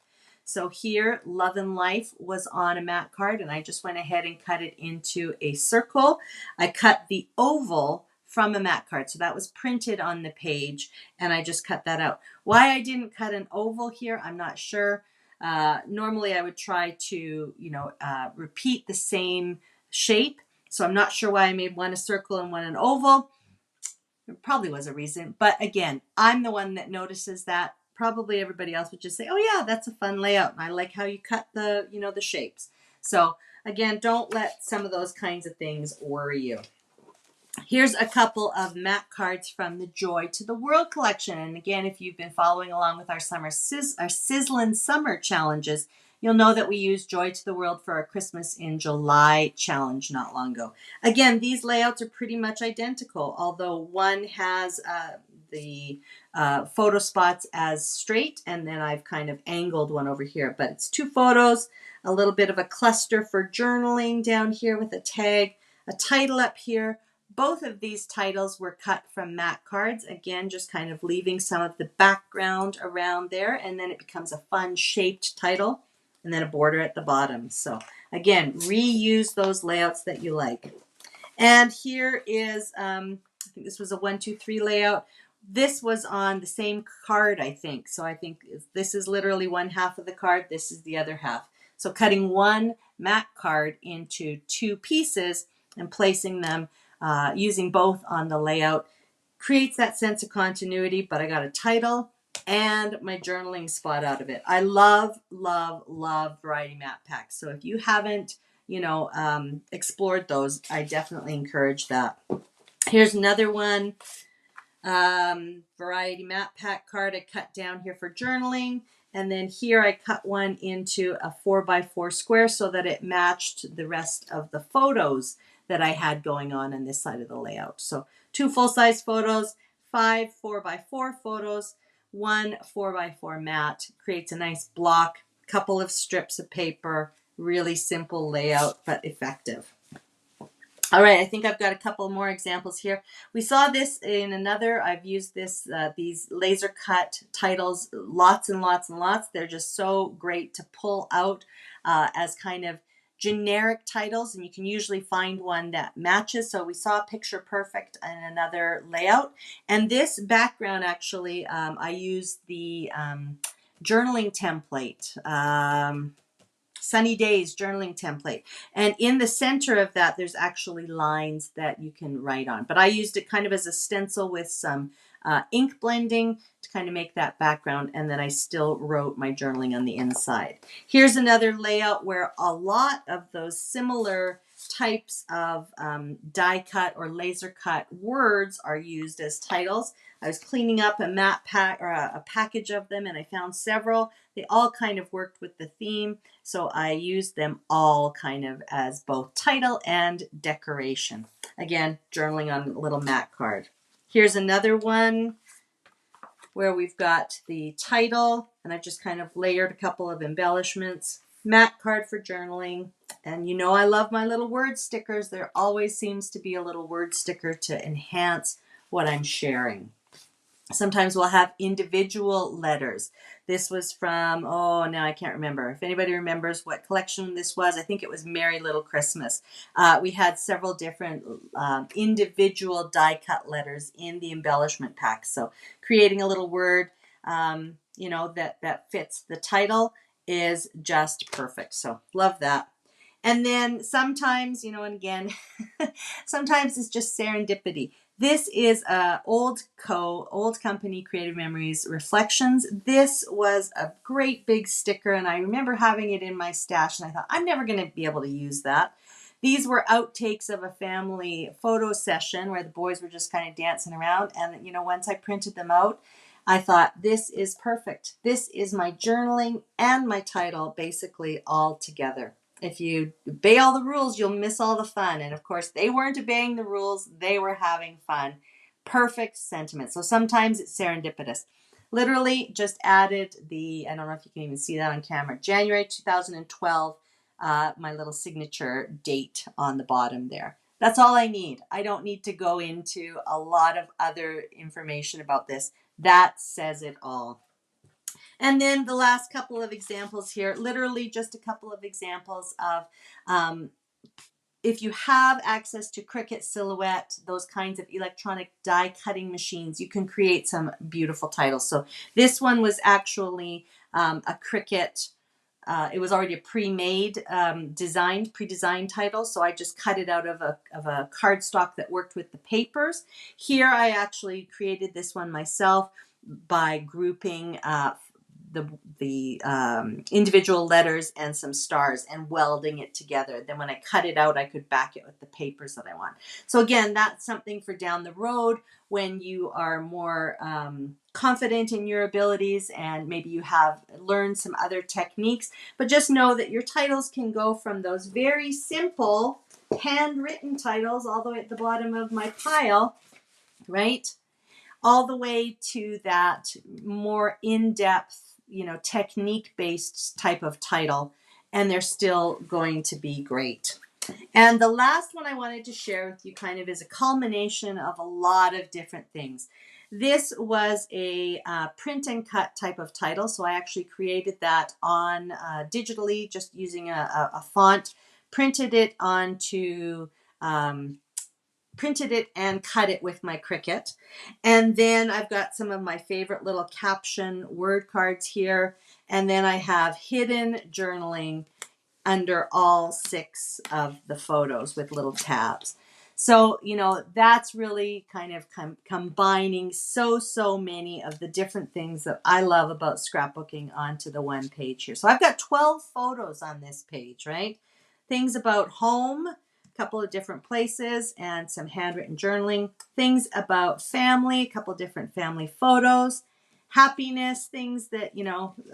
So here, Love and Life was on a mat card, and I just went ahead and cut it into a circle. I cut the oval from a mat card, so that was printed on the page, and I just cut that out. Why I didn't cut an oval here, I'm not sure. Normally I would try to, repeat the same shape. So I'm not sure why I made one a circle and one an oval. There probably was a reason. But again, I'm the one that notices that. Probably everybody else would just say, oh yeah, that's a fun layout. And I like how you cut the shapes. So again, don't let some of those kinds of things worry you. Here's a couple of mat cards from the Joy to the World collection. And again, if you've been following along with our Sizzlin' Summer challenges, you'll know that we used Joy to the World for our Christmas in July challenge not long ago. Again, these layouts are pretty much identical, although one has the photo spots as straight, and then I've kind of angled one over here. But it's 2 photos, a little bit of a cluster for journaling down here with a tag, a title up here. Both of these titles were cut from mat cards. Again, just kind of leaving some of the background around there, and then it becomes a fun shaped title, and then a border at the bottom. So again, reuse those layouts that you like. And here is, I think this was a 1, 2, 3 layout. This was on the same card, I think. So I think this is literally one half of the card. This is the other half. So cutting one mat card into 2 pieces and placing them using both on the layout creates that sense of continuity, but I got a title and my journaling spot out of it. I love, love, love variety mat packs. So if you haven't, explored those, I definitely encourage that. Here's another one, variety mat pack card I cut down here for journaling. And then here I cut one into a 4x4 square so that it matched the rest of the photos that I had going on this side of the layout. So 2 full-size photos, 5 4x4 photos, 1 4x4 mat. Creates a nice block, couple of strips of paper, really simple layout, but effective. All right, I think I've got a couple more examples here. We saw this in another. I've used these laser cut titles lots and lots and lots. They're just so great to pull out as kind of generic titles, and you can usually find one that matches. So we saw Picture Perfect in another layout. And this background, actually, I used the journaling template. Sunny Days journaling template. And in the center of that, there's actually lines that you can write on. But I used it kind of as a stencil with some ink blending to kind of make that background. And then I still wrote my journaling on the inside. Here's another layout where a lot of those similar types of die cut or laser cut words are used as titles. I was cleaning up a mat pack or a package of them, and I found several. They all kind of worked with the theme, so I used them all kind of as both title and decoration. Again, journaling on a little mat card. Here's another one where we've got the title, and I just kind of layered a couple of embellishments. Mat card for journaling. And you know I love my little word stickers. There always seems to be a little word sticker to enhance what I'm sharing. Sometimes we'll have individual letters. This was from, oh, now I can't remember. If anybody remembers what collection this was, I think it was Merry Little Christmas. We had several different individual die cut letters in the embellishment pack. So creating a little word, that fits the title is just perfect. So love that. And then sometimes, and again, sometimes it's just serendipity. This is old company Creative Memories Reflections. This was a great big sticker, and I remember having it in my stash, and I thought, I'm never going to be able to use that. These were outtakes of a family photo session where the boys were just kind of dancing around. And, once I printed them out, I thought, this is perfect. This is my journaling and my title basically all together. If you obey all the rules, you'll miss all the fun. And of course, they weren't obeying the rules. They were having fun. Perfect sentiment. So sometimes it's serendipitous. Literally just added I don't know if you can even see that on camera, January 2012, my little signature date on the bottom there. That's all I need. I don't need to go into a lot of other information about this. That says it all. And then the last couple of examples here, literally just a couple of examples of if you have access to Cricut, Silhouette, those kinds of electronic die cutting machines, you can create some beautiful titles. So this one was actually a Cricut. It was already a pre-made, pre-designed title. So I just cut it out of a cardstock that worked with the papers. Here I actually created this one myself by grouping the individual letters and some stars and welding it together. Then when I cut it out, I could back it with the papers that I want. So again, that's something for down the road when you are more confident in your abilities and maybe you have learned some other techniques. But just know that your titles can go from those very simple handwritten titles all the way at the bottom of my pile, right? All the way to that more in-depth, technique-based type of title, and they're still going to be great. And the last one I wanted to share with you kind of is a culmination of a lot of different things. This was a print and cut type of title, so I actually created that on digitally, just using a font, printed it and cut it with my Cricut. And then I've got some of my favorite little caption word cards here. And then I have hidden journaling under all 6 of the photos with little tabs. So, that's really kind of combining so many of the different things that I love about scrapbooking onto the one page here. So I've got 12 photos on this page, right? Things about home, couple of different places, and some handwritten journaling. Things about family, a couple different family photos. Happiness, things that,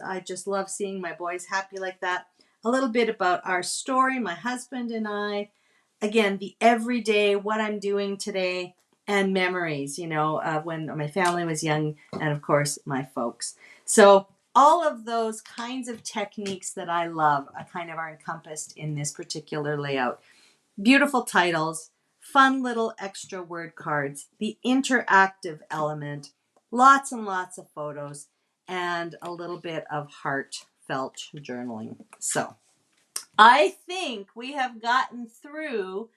I just love seeing my boys happy like that. A little bit about our story, my husband and I. Again, the everyday, what I'm doing today, and memories, of when my family was young, and of course, my folks. So all of those kinds of techniques that I love are encompassed in this particular layout. Beautiful titles, fun little extra word cards, the interactive element, lots and lots of photos, and a little bit of heartfelt journaling. So I think we have gotten through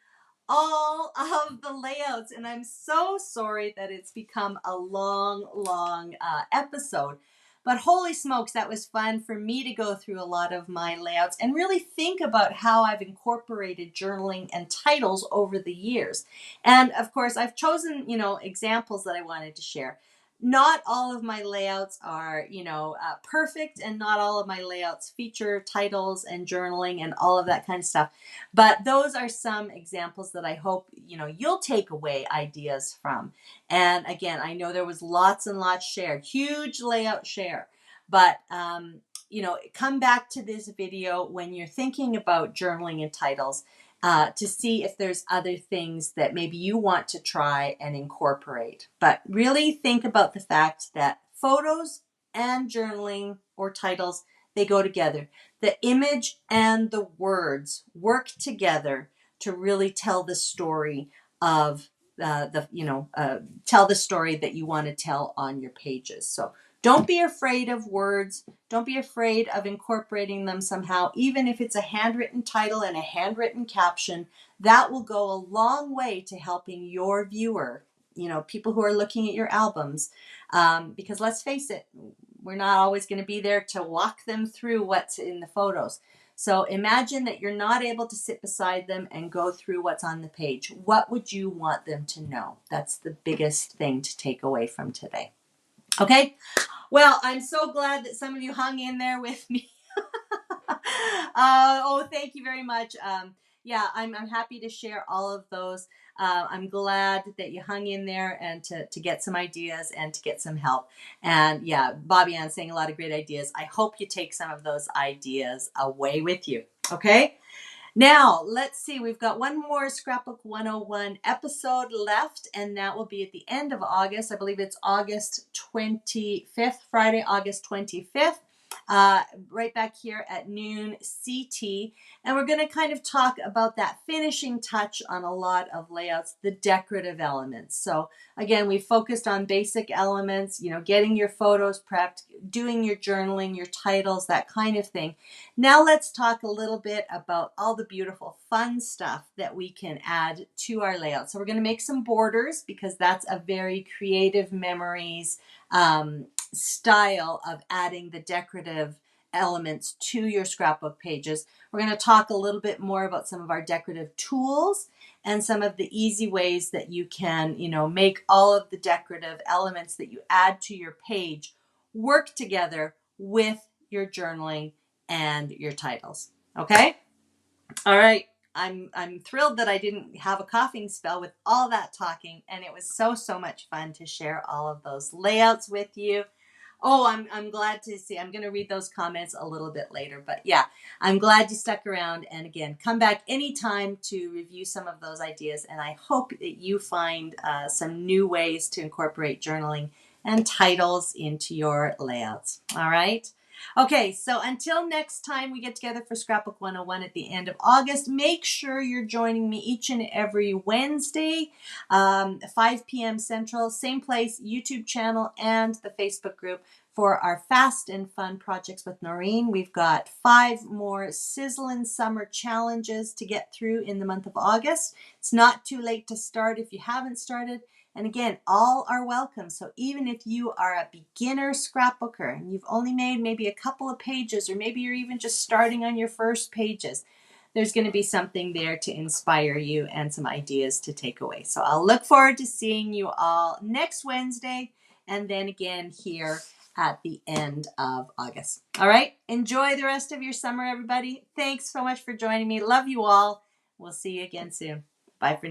all of the layouts, and I'm so sorry that it's become a long episode. But holy smokes, that was fun for me to go through a lot of my layouts and really think about how I've incorporated journaling and titles over the years. And of course, I've chosen, examples that I wanted to share. Not all of my layouts are, perfect, and not all of my layouts feature titles and journaling and all of that kind of stuff. But those are some examples that I hope, you'll take away ideas from. And again, I know there was lots and lots shared, huge layout share. But, come back to this video when you're thinking about journaling and titles to see if there's other things that maybe you want to try and incorporate. But really think about the fact that photos and journaling or titles, they go together. The image and the words work together to really tell the story of tell the story that you want to tell on your pages. So don't be afraid of words. Don't be afraid of incorporating them somehow, even if it's a handwritten title and a handwritten caption. That will go a long way to helping your viewer, people who are looking at your albums. Because let's face it, we're not always going to be there to walk them through what's in the photos. So imagine that you're not able to sit beside them and go through what's on the page. What would you want them to know? That's the biggest thing to take away from today. Okay? Well, I'm so glad that some of you hung in there with me. Thank you very much. I'm happy to share all of those. I'm glad that you hung in there and to get some ideas and to get some help. And yeah, Bobby Ann's saying a lot of great ideas. I hope you take some of those ideas away with you. Okay? Now, let's see. We've got one more Scrapbook 101 episode left, and that will be at the end of August. I believe it's August 25th, Friday, August 25th. Right back here at noon CT. And we're going to kind of talk about that finishing touch on a lot of layouts, the decorative elements. So again, we focused on basic elements, getting your photos prepped, doing your journaling, your titles, that kind of thing. Now let's talk a little bit about all the beautiful fun stuff that we can add to our layout. So we're going to make some borders because that's a very creative memories style of adding the decorative elements to your scrapbook pages. We're going to talk a little bit more about some of our decorative tools and some of the easy ways that you can, make all of the decorative elements that you add to your page work together with your journaling and your titles. Okay? All right. I'm thrilled that I didn't have a coughing spell with all that talking, and it was so much fun to share all of those layouts with you. Oh, I'm glad to see. I'm going to read those comments a little bit later. But yeah, I'm glad you stuck around. And again, come back anytime to review some of those ideas. And I hope that you find some new ways to incorporate journaling and titles into your layouts. All right. Okay, so until next time we get together for Scrapbook 101 at the end of August, make sure you're joining me each and every Wednesday, 5 p.m. Central, same place, YouTube channel and the Facebook group for our fast and fun projects with Noreen. We've got 5 more sizzling summer challenges to get through in the month of August. It's not too late to start if you haven't started. And again, all are welcome. So even if you are a beginner scrapbooker and you've only made maybe a couple of pages, or maybe you're even just starting on your first pages, there's going to be something there to inspire you and some ideas to take away. So I'll look forward to seeing you all next Wednesday and then again here at the end of August. All right. Enjoy the rest of your summer, everybody. Thanks so much for joining me. Love you all. We'll see you again soon. Bye for now.